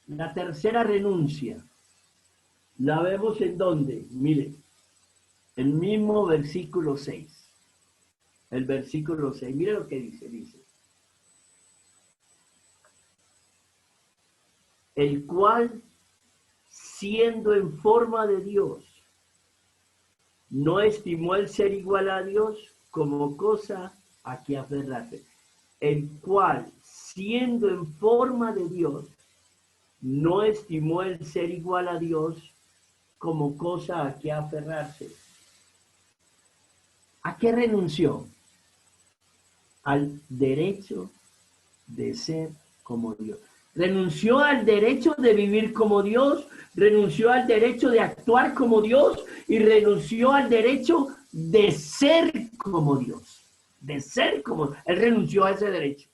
A: La tercera renuncia la vemos en donde, mire, el mismo versículo 6. El versículo 6, mire lo que dice. El cual, siendo en forma de Dios, no estimó el ser igual a Dios como cosa a que aferrarse. El cual, siendo en forma de Dios, no estimó el ser igual a Dios como cosa a que aferrarse. ¿A qué renunció? Al derecho de ser como Dios. Renunció al derecho de vivir como Dios, renunció al derecho de actuar como Dios y renunció al derecho de ser como Dios. De ser como Dios. Él renunció a ese derecho.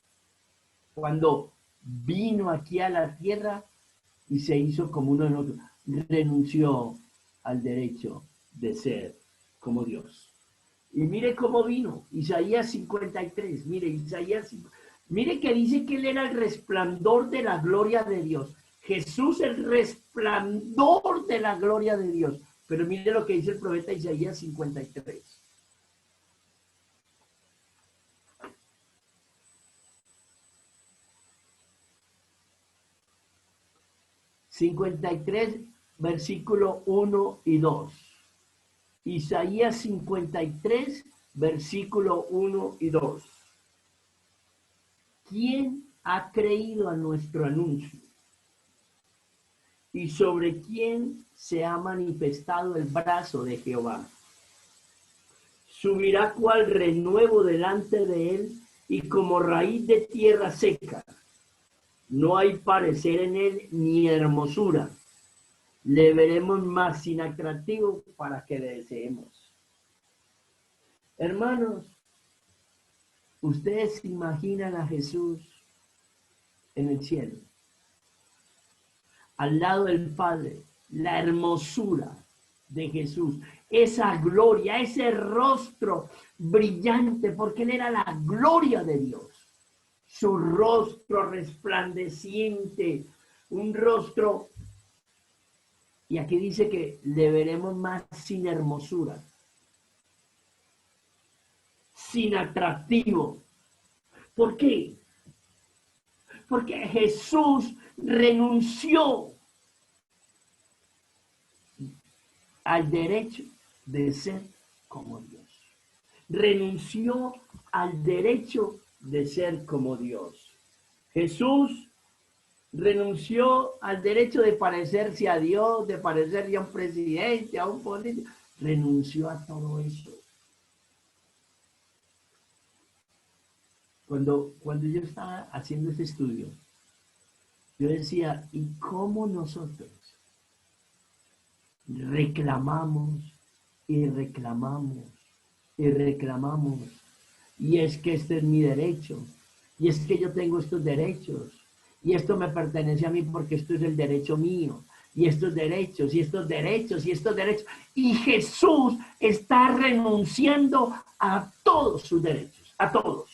A: Cuando vino aquí a la tierra y se hizo como uno de nosotros, renunció al derecho de ser como Dios. Y mire cómo vino, Isaías 53, mire, mire que dice que él era el resplandor de la gloria de Dios. Jesús, el resplandor de la gloria de Dios. Pero mire lo que dice el profeta Isaías 53. 53, versículo 1 y 2. Isaías 53, versículo 1 y 2. ¿Quién ha creído a nuestro anuncio? ¿Y sobre quién se ha manifestado el brazo de Jehová? Subirá cual renuevo delante de él y como raíz de tierra seca. No hay parecer en él ni hermosura. Le veremos más sin atractivo para que le deseemos. Hermanos, ¿ustedes se imaginan a Jesús en el cielo? Al lado del Padre, la hermosura de Jesús, esa gloria, ese rostro brillante, porque él era la gloria de Dios. Su rostro resplandeciente, un rostro, y aquí dice que le veremos más sin hermosura, sin atractivo. ¿Por qué? Porque Jesús renunció al derecho de ser como Dios. Renunció al derecho de ser como Dios. Jesús renunció al derecho de parecerse a Dios, de parecerse a un presidente, a un político. Renunció a todo eso. Cuando yo estaba haciendo este estudio, yo decía, ¿y cómo nosotros reclamamos y reclamamos y reclamamos? Y es que este es mi derecho, y es que yo tengo estos derechos, y esto me pertenece a mí porque esto es el derecho mío, y estos derechos, y estos derechos, y estos derechos. Y Jesús está renunciando a todos sus derechos, a todos.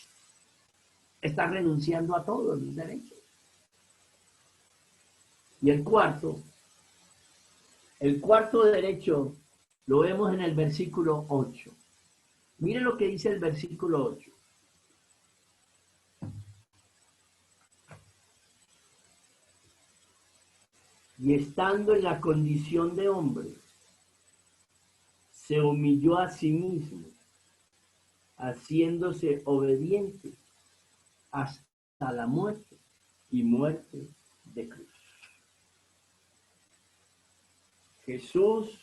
A: Está renunciando a todos los derechos. Y el cuarto derecho lo vemos en el versículo 8. Miren lo que dice el versículo 8. Y estando en la condición de hombre, se humilló a sí mismo, haciéndose obediente hasta la muerte y muerte de cruz. Jesús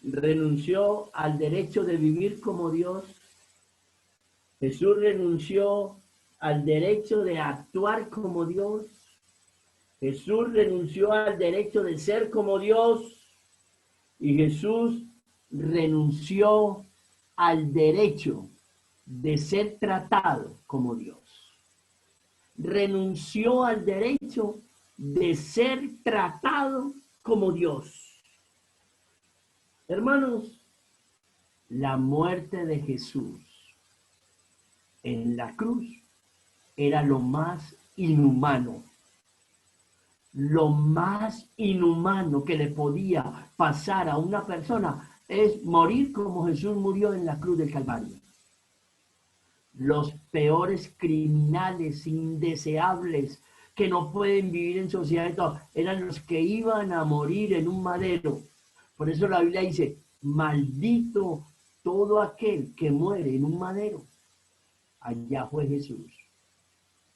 A: renunció al derecho de vivir como Dios. Jesús renunció al derecho de actuar como Dios. Jesús renunció al derecho de ser como Dios. Y Jesús renunció al derecho de ser tratado como Dios. Renunció al derecho de ser tratado como Dios. Hermanos, la muerte de Jesús en la cruz era lo más inhumano que le podía pasar a una persona es morir como Jesús murió en la cruz del Calvario. Los peores criminales, indeseables, que no pueden vivir en sociedad y todo, eran los que iban a morir en un madero. Por eso la Biblia dice, maldito todo aquel que muere en un madero. Allá fue Jesús,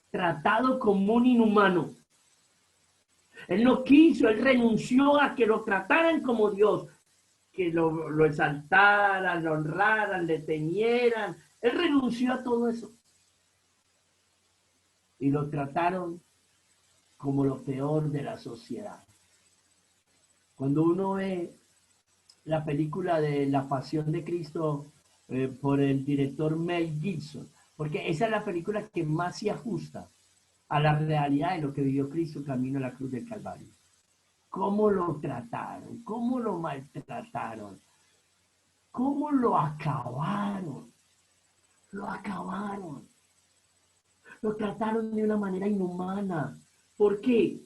A: tratado como un inhumano. Él no quiso, él renunció a que lo trataran como Dios, que lo exaltaran, lo honraran, le temieran. Él renunció a todo eso. Y lo trataron como lo peor de la sociedad. Cuando uno ve la película de La Pasión de Cristo por el director Mel Gibson, porque esa es la película que más se ajusta a la realidad de lo que vivió Cristo camino a la cruz del Calvario. Cómo lo trataron, cómo lo maltrataron, cómo lo acabaron. Lo acabaron. Lo trataron de una manera inhumana. ¿Por qué?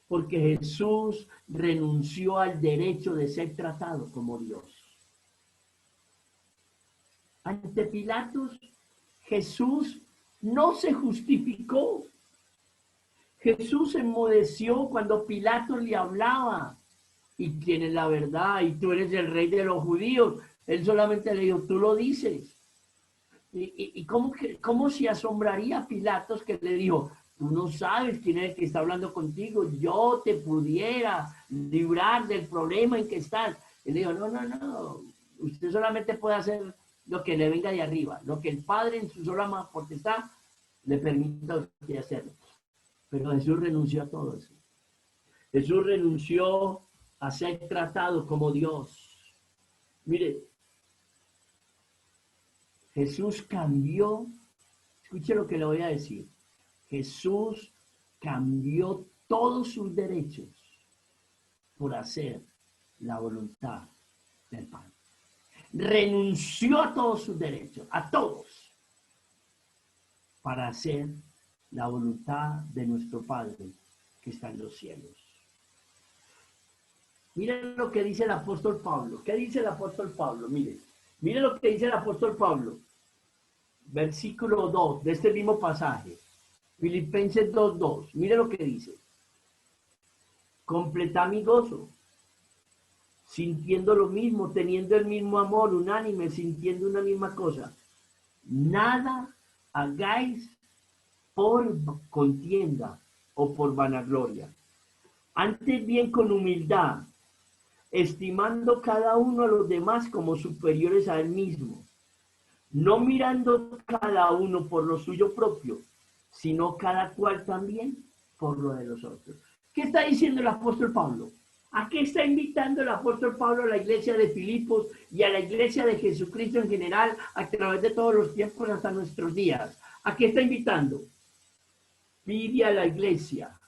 A: Porque Jesús renunció al derecho de ser tratado como Dios. Ante Pilatos, Jesús no se justificó. Jesús se enmudeció cuando Pilatos le hablaba. Y tienes la verdad, y tú eres el rey de los judíos. Él solamente le dijo, tú lo dices. ¿Y cómo se asombraría Pilatos que le dijo, tú no sabes quién es el que está hablando contigo, yo te pudiera librar del problema en que estás? Y le dijo, no, usted solamente puede hacer lo que le venga de arriba, lo que el Padre en su sola potestad le permita a usted hacerlo. Pero Jesús renunció a todo eso. Jesús renunció a ser tratado como Dios. Mire, Jesús cambió, escuche lo que le voy a decir. Jesús cambió todos sus derechos por hacer la voluntad del Padre. Renunció a todos sus derechos, a todos, para hacer la voluntad de nuestro Padre que está en los cielos. Miren lo que dice el apóstol Pablo. ¿Qué dice el apóstol Pablo? Miren lo que dice el apóstol Pablo. Versículo 2 de este mismo pasaje. Filipenses 2:2. Mire lo que dice. Completad mi gozo, sintiendo lo mismo, teniendo el mismo amor, unánime, sintiendo una misma cosa. Nada hagáis por contienda o por vanagloria. Antes bien con humildad, estimando cada uno a los demás como superiores a él mismo, no mirando cada uno por lo suyo propio, sino cada cual también por lo de los otros. ¿Qué está diciendo el apóstol Pablo? ¿A qué está invitando el apóstol Pablo a la iglesia de Filipos y a la iglesia de Jesucristo en general a través de todos los tiempos hasta nuestros días? ¿A qué está invitando? Pide a la iglesia.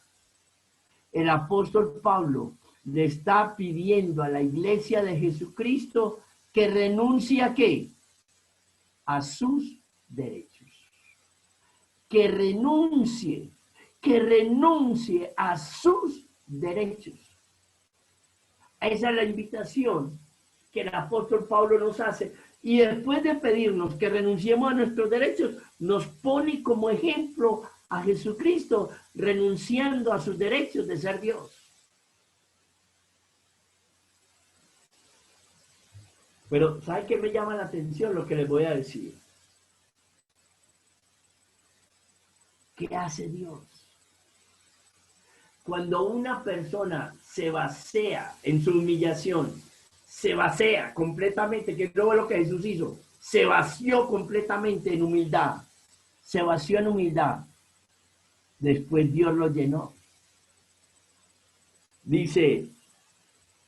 A: El apóstol Pablo le está pidiendo a la iglesia de Jesucristo que renuncie ¿a qué? A sus derechos. Que renuncie a sus derechos. Esa es la invitación que el apóstol Pablo nos hace. Y después de pedirnos que renunciemos a nuestros derechos, nos pone como ejemplo a Jesucristo renunciando a sus derechos de ser Dios. Pero, ¿sabe qué me llama la atención lo que les voy a decir? ¿Qué hace Dios? Cuando una persona se vacía en su humillación, se vacía completamente, que es lo que Jesús hizo, se vació completamente en humildad, se vació en humildad, después Dios lo llenó. Dice,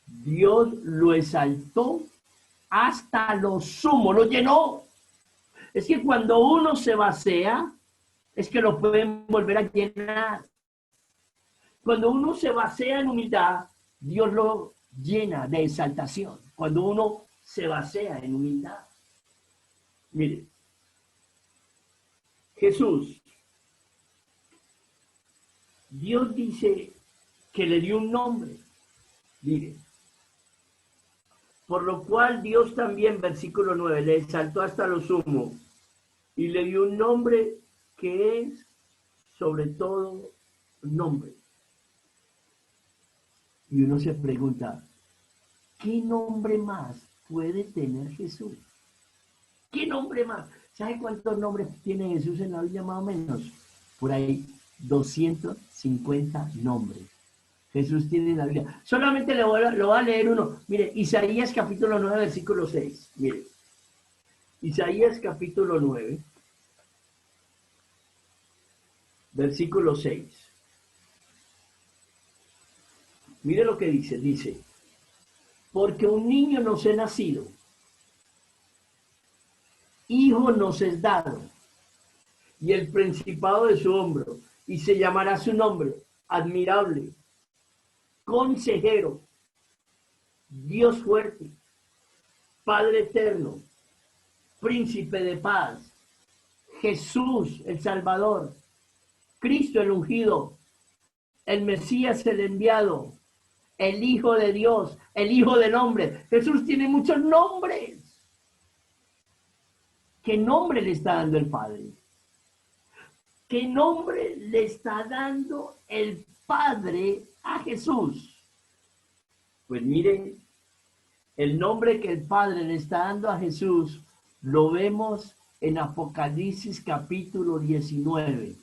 A: Dios lo exaltó hasta lo sumo, lo llenó. Es que cuando uno se vacía, es que lo pueden volver a llenar. Cuando uno se vacía en humildad, Dios lo llena de exaltación. Cuando uno se vacía en humildad. Mire, Jesús, Dios dice que le dio un nombre. Mire, por lo cual Dios también, versículo 9, le exaltó hasta lo sumo y le dio un nombre que es sobre todo nombre. Y uno se pregunta, ¿qué nombre más puede tener Jesús? ¿Qué nombre más? ¿Sabe cuántos nombres tiene Jesús en la Biblia más o menos? Por ahí 250 nombres. Jesús tiene la Biblia. Solamente lo voy a leer uno. Mire, Isaías capítulo 9, versículo 6. Mire, Isaías capítulo 9, versículo 6. Mire lo que dice. Dice, porque un niño nos es nacido, hijo nos es dado, y el principado de su hombro, y se llamará su nombre, admirable, consejero, Dios fuerte, Padre eterno, príncipe de paz, Jesús el Salvador, Cristo el ungido, el Mesías el enviado, el Hijo de Dios, el Hijo del Hombre. Jesús tiene muchos nombres. ¿Qué nombre le está dando el Padre? ¿Qué nombre le está dando el Padre a Jesús? Pues mire, el nombre que el Padre le está dando a Jesús lo vemos en Apocalipsis capítulo 19,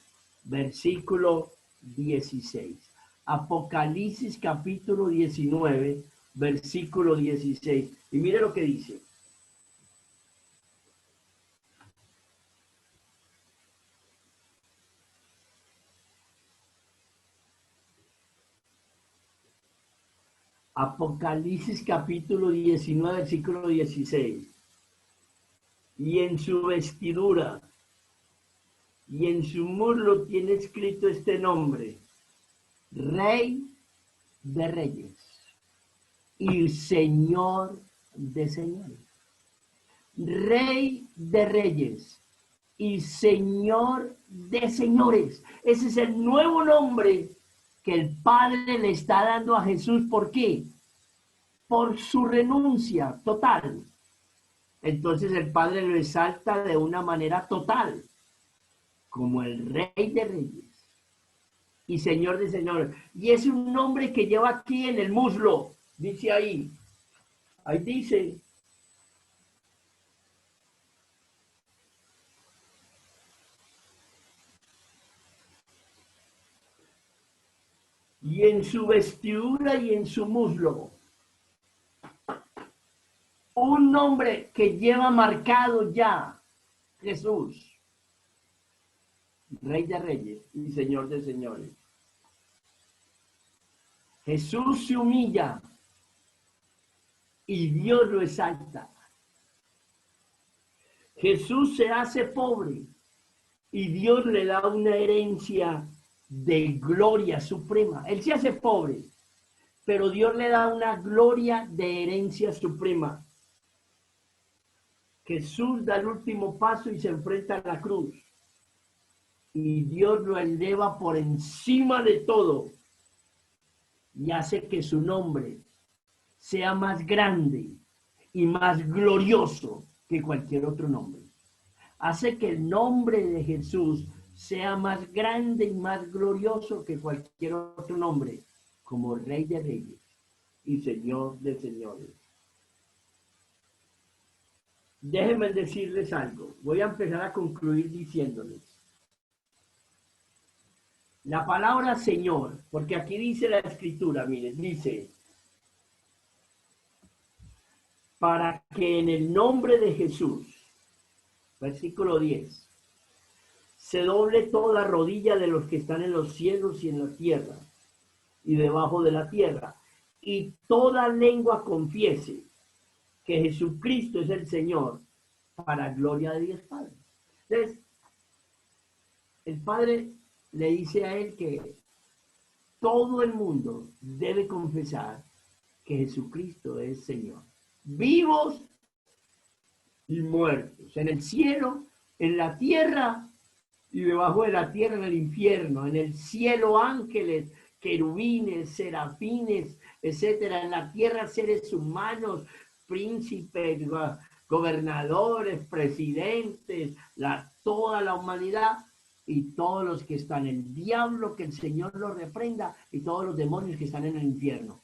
A: versículo 16. Apocalipsis capítulo 19, versículo 16. Y mire lo que dice. Apocalipsis capítulo 19, versículo 16. Y en su vestidura y en su muslo tiene escrito este nombre: Rey de Reyes y Señor de Señores. Rey de Reyes y Señor de Señores. Ese es el nuevo nombre que el Padre le está dando a Jesús. ¿Por qué? Por su renuncia total. Entonces el Padre lo exalta de una manera total, como el Rey de Reyes y Señor de Señores. Y es un nombre que lleva aquí en el muslo, dice ahí. Ahí dice. Y en su vestidura y en su muslo. Un nombre que lleva marcado ya Jesús. Rey de Reyes y Señor de Señores. Jesús se humilla y Dios lo exalta. Jesús se hace pobre y Dios le da una herencia de gloria suprema. Él se hace pobre, pero Dios le da una gloria de herencia suprema. Jesús da el último paso y se enfrenta a la cruz. Y Dios lo eleva por encima de todo y hace que su nombre sea más grande y más glorioso que cualquier otro nombre. Hace que el nombre de Jesús sea más grande y más glorioso que cualquier otro nombre, como Rey de Reyes y Señor de Señores. Déjenme decirles algo. Voy a empezar a concluir diciéndoles. La palabra Señor, porque aquí dice la Escritura, miren, dice, para que en el nombre de Jesús, versículo 10, se doble toda rodilla de los que están en los cielos y en la tierra, y debajo de la tierra, y toda lengua confiese que Jesucristo es el Señor, para gloria de Dios Padre. Entonces, el Padre le dice a él que todo el mundo debe confesar que Jesucristo es Señor. Vivos y muertos, en el cielo, en la tierra y debajo de la tierra en el infierno, en el cielo ángeles, querubines, serafines, etcétera, en la tierra seres humanos, príncipes, gobernadores, presidentes, toda la humanidad y todos los que están en el diablo, que el Señor los reprenda, y todos los demonios que están en el infierno.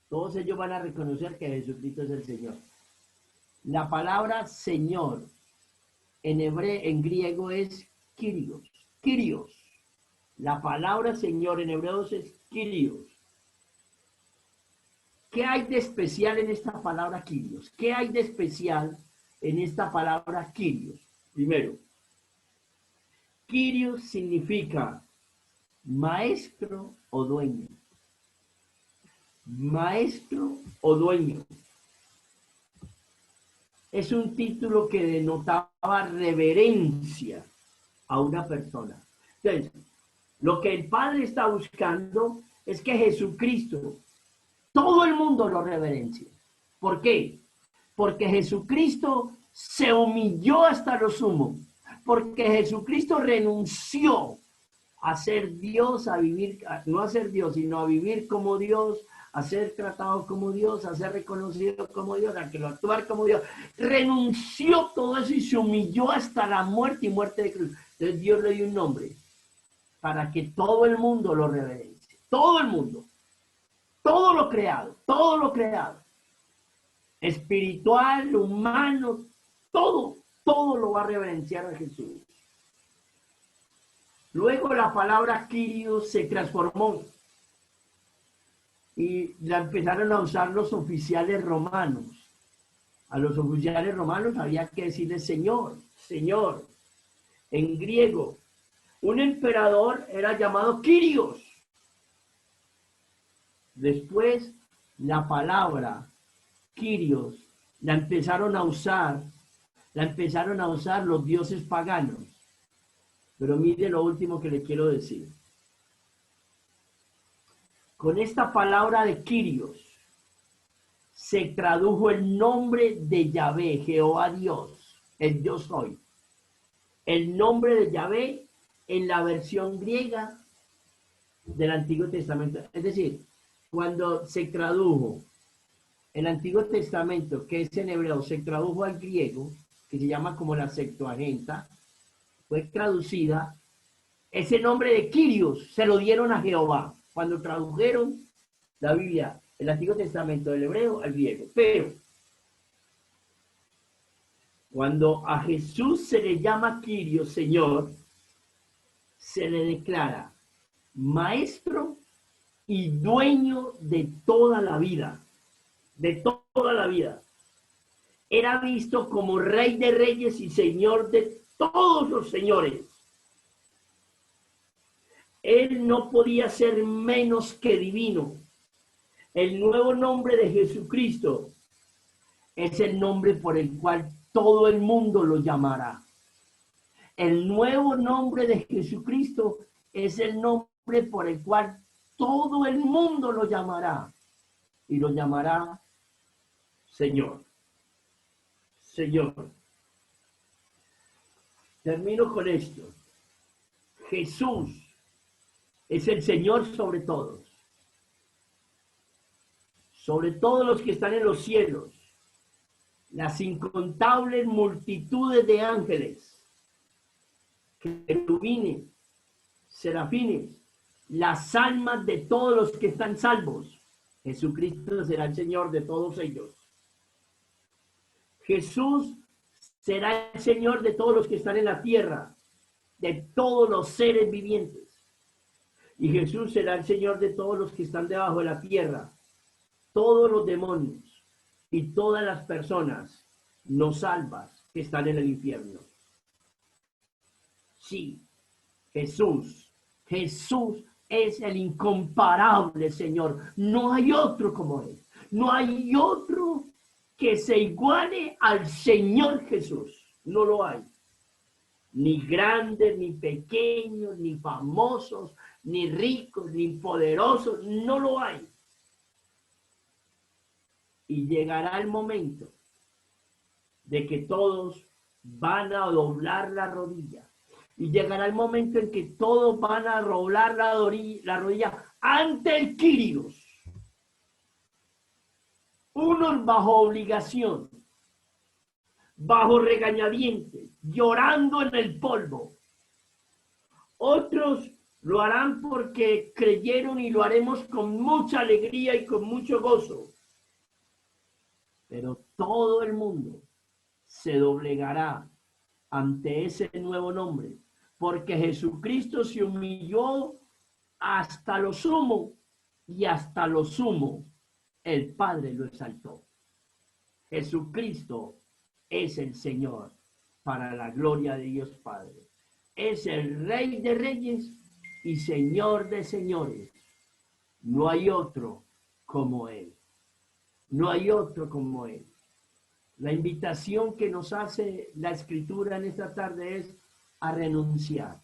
A: Todos ellos van a reconocer que Jesucristo es el Señor. La palabra Señor en griego es Kyrios. Kyrios. La palabra Señor en hebreos es Kyrios. ¿Qué hay de especial en esta palabra Kyrios? ¿Qué hay de especial en esta palabra Kyrios? Primero, Kyrios significa maestro o dueño. Maestro o dueño. Es un título que denotaba reverencia a una persona. Entonces, lo que el Padre está buscando es que Jesucristo, todo el mundo lo reverencie. ¿Por qué? Porque Jesucristo se humilló hasta lo sumo. Porque Jesucristo renunció a ser Dios, a vivir, no a ser Dios, sino a vivir como Dios, a ser tratado como Dios, a ser reconocido como Dios, a que lo actuar como Dios. Renunció todo eso y se humilló hasta la muerte y muerte de cruz. Entonces Dios le dio un nombre para que todo el mundo lo reverencie. Todo el mundo. Todo lo creado. Todo lo creado. Espiritual, humano, todo lo va a reverenciar a Jesús. Luego la palabra Kyrios se transformó y la empezaron a usar los oficiales romanos. A los oficiales romanos había que decirle Señor, Señor. En griego, un emperador era llamado Kyrios. Después, la palabra Kyrios la empezaron a usar los dioses paganos. Pero mire lo último que le quiero decir. Con esta palabra de Kyrios se tradujo el nombre de Yahvé, Jehová Dios, el yo soy. El nombre de Yahvé en la versión griega del Antiguo Testamento. Es decir, cuando se tradujo el Antiguo Testamento, que es en hebreo, se tradujo al griego, que se llama como la Septuaginta, fue traducida, ese nombre de Kyrios se lo dieron a Jehová cuando tradujeron la Biblia, el Antiguo Testamento del hebreo al griego. Pero cuando a Jesús se le llama Kyrios, Señor, se le declara maestro y dueño de toda la vida, de toda la vida. Era visto como Rey de Reyes y Señor de todos los señores. Él no podía ser menos que divino. El nuevo nombre de Jesucristo es el nombre por el cual todo el mundo lo llamará. El nuevo nombre de Jesucristo es el nombre por el cual todo el mundo lo llamará. Y lo llamará Señor. Señor. Termino con esto. Jesús es el Señor sobre todos. Sobre todos los que están en los cielos. Las incontables multitudes de ángeles, querubines, serafines, las almas de todos los que están salvos. Jesucristo será el Señor de todos ellos. Jesús será el Señor de todos los que están en la tierra, de todos los seres vivientes. Y Jesús será el Señor de todos los que están debajo de la tierra, todos los demonios y todas las personas no salvas que están en el infierno. Sí, Jesús es el incomparable Señor. No hay otro como Él. No hay otro que se iguale al Señor Jesús. No lo hay. Ni grandes, ni pequeños, ni famosos, ni ricos, ni poderosos. No lo hay. Y llegará el momento de que todos van a doblar la rodilla. Y llegará el momento en que todos van a doblar la rodilla ante el Kyrios. Unos bajo obligación, bajo regañadientes, llorando en el polvo. Otros lo harán porque creyeron y lo haremos con mucha alegría y con mucho gozo. Pero todo el mundo se doblegará ante ese nuevo nombre, porque Jesucristo se humilló hasta lo sumo, y hasta lo sumo el Padre lo exaltó. Jesucristo es el Señor, para la gloria de Dios Padre. Es el Rey de Reyes y Señor de Señores. No hay otro como Él. No hay otro como Él. La invitación que nos hace la Escritura en esta tarde es a renunciar,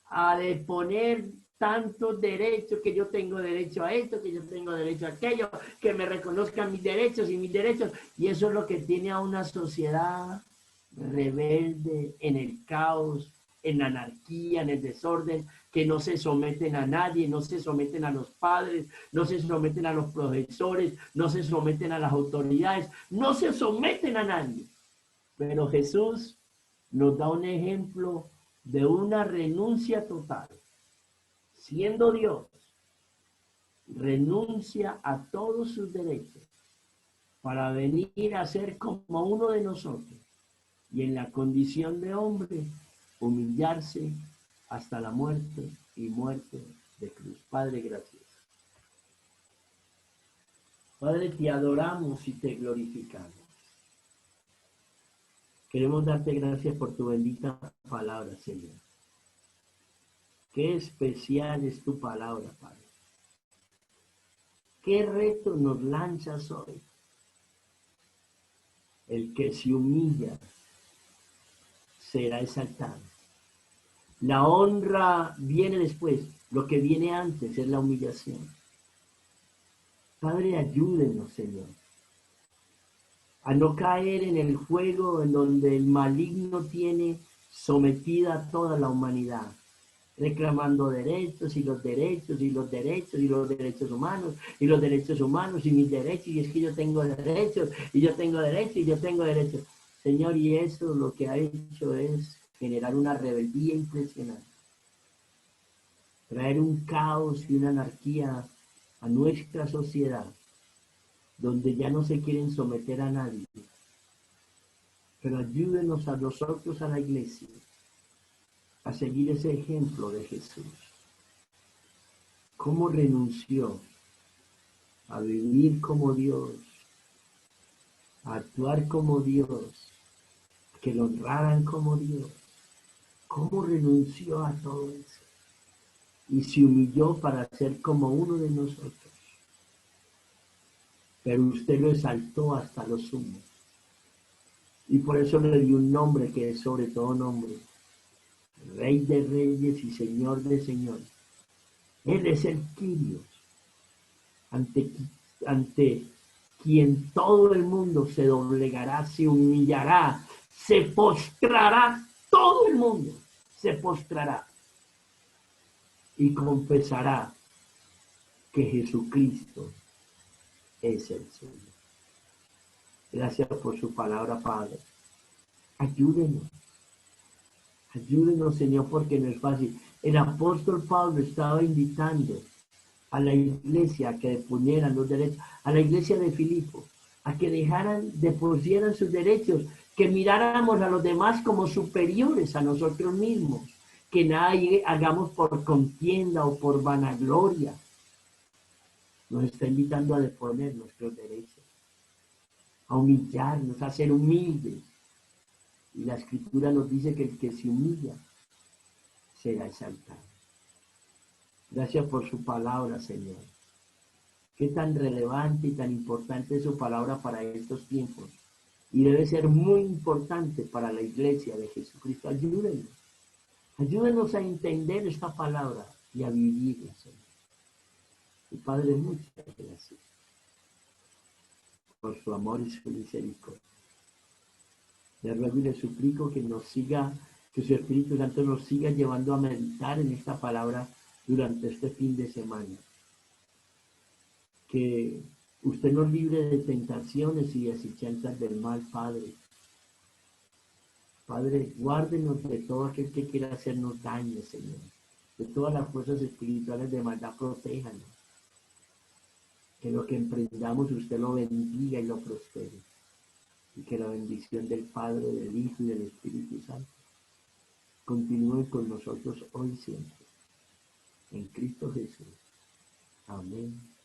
A: a deponer tantos derechos, que yo tengo derecho a esto, que yo tengo derecho a aquello, que me reconozcan mis derechos, y eso es lo que tiene a una sociedad rebelde, en el caos, en la anarquía, en el desorden, que no se someten a nadie, no se someten a los padres, no se someten a los profesores, no se someten a las autoridades, no se someten a nadie. Pero Jesús nos da un ejemplo de una renuncia total. Siendo Dios, renuncia a todos sus derechos para venir a ser como uno de nosotros y en la condición de hombre humillarse hasta la muerte y muerte de cruz. Padre, gracias. Padre, te adoramos y te glorificamos. Queremos darte gracias por tu bendita palabra, Señor. Qué especial es tu palabra, Padre. ¿Qué reto nos lanzas hoy? El que se humilla será exaltado. La honra viene después. Lo que viene antes es la humillación. Padre, ayúdenos, Señor, a no caer en el juego en donde el maligno tiene sometida a toda la humanidad, reclamando derechos y los derechos y los derechos y los derechos humanos y los derechos humanos y mis derechos, y es que yo tengo derechos y yo tengo derechos y yo tengo derechos. Señor, y eso lo que ha hecho es generar una rebeldía impresionante, traer un caos y una anarquía a nuestra sociedad, donde ya no se quieren someter a nadie. Pero ayúdenos a nosotros, a la iglesia, a seguir ese ejemplo de Jesús. Cómo renunció a vivir como Dios, a actuar como Dios, que lo honraran como Dios. Cómo renunció a todo eso y se humilló para ser como uno de nosotros. Pero usted lo exaltó hasta lo sumo. Y por eso le dio un nombre que es sobre todo nombre. Rey de Reyes y Señor de Señores. Él es el Kyrios, ante quien todo el mundo se doblegará, se humillará, se postrará, todo el mundo se postrará y confesará que Jesucristo es el Señor. Gracias por su palabra, Padre. Ayúdenos. Ayúdenos, Señor, porque no es fácil. El apóstol Pablo estaba invitando a la iglesia a que depunieran los derechos, a la iglesia de Filipo, a que depusieran sus derechos, que miráramos a los demás como superiores a nosotros mismos, que nada hagamos por contienda o por vanagloria. Nos está invitando a deponer nuestros derechos, a humillarnos, a ser humildes. Y la Escritura nos dice que el que se humilla será exaltado. Gracias por su palabra, Señor. Qué tan relevante y tan importante es su palabra para estos tiempos. Y debe ser muy importante para la iglesia de Jesucristo. Ayúdenos. Ayúdenos a entender esta palabra y a vivirla, Señor. Y Padre, muchas gracias por su amor y su misericordia. Le ruego y le suplico que nos siga, que su Espíritu Santo nos siga llevando a meditar en esta palabra durante este fin de semana. Que usted nos libre de tentaciones y de asechanzas del mal, Padre. Padre, guárdenos de todo aquel que quiera hacernos daño, Señor. De todas las fuerzas espirituales de maldad, protéjanos. Que lo que emprendamos usted lo bendiga y lo prospere. Y que la bendición del Padre, del Hijo y del Espíritu Santo continúe con nosotros hoy y siempre. En Cristo Jesús. Amén.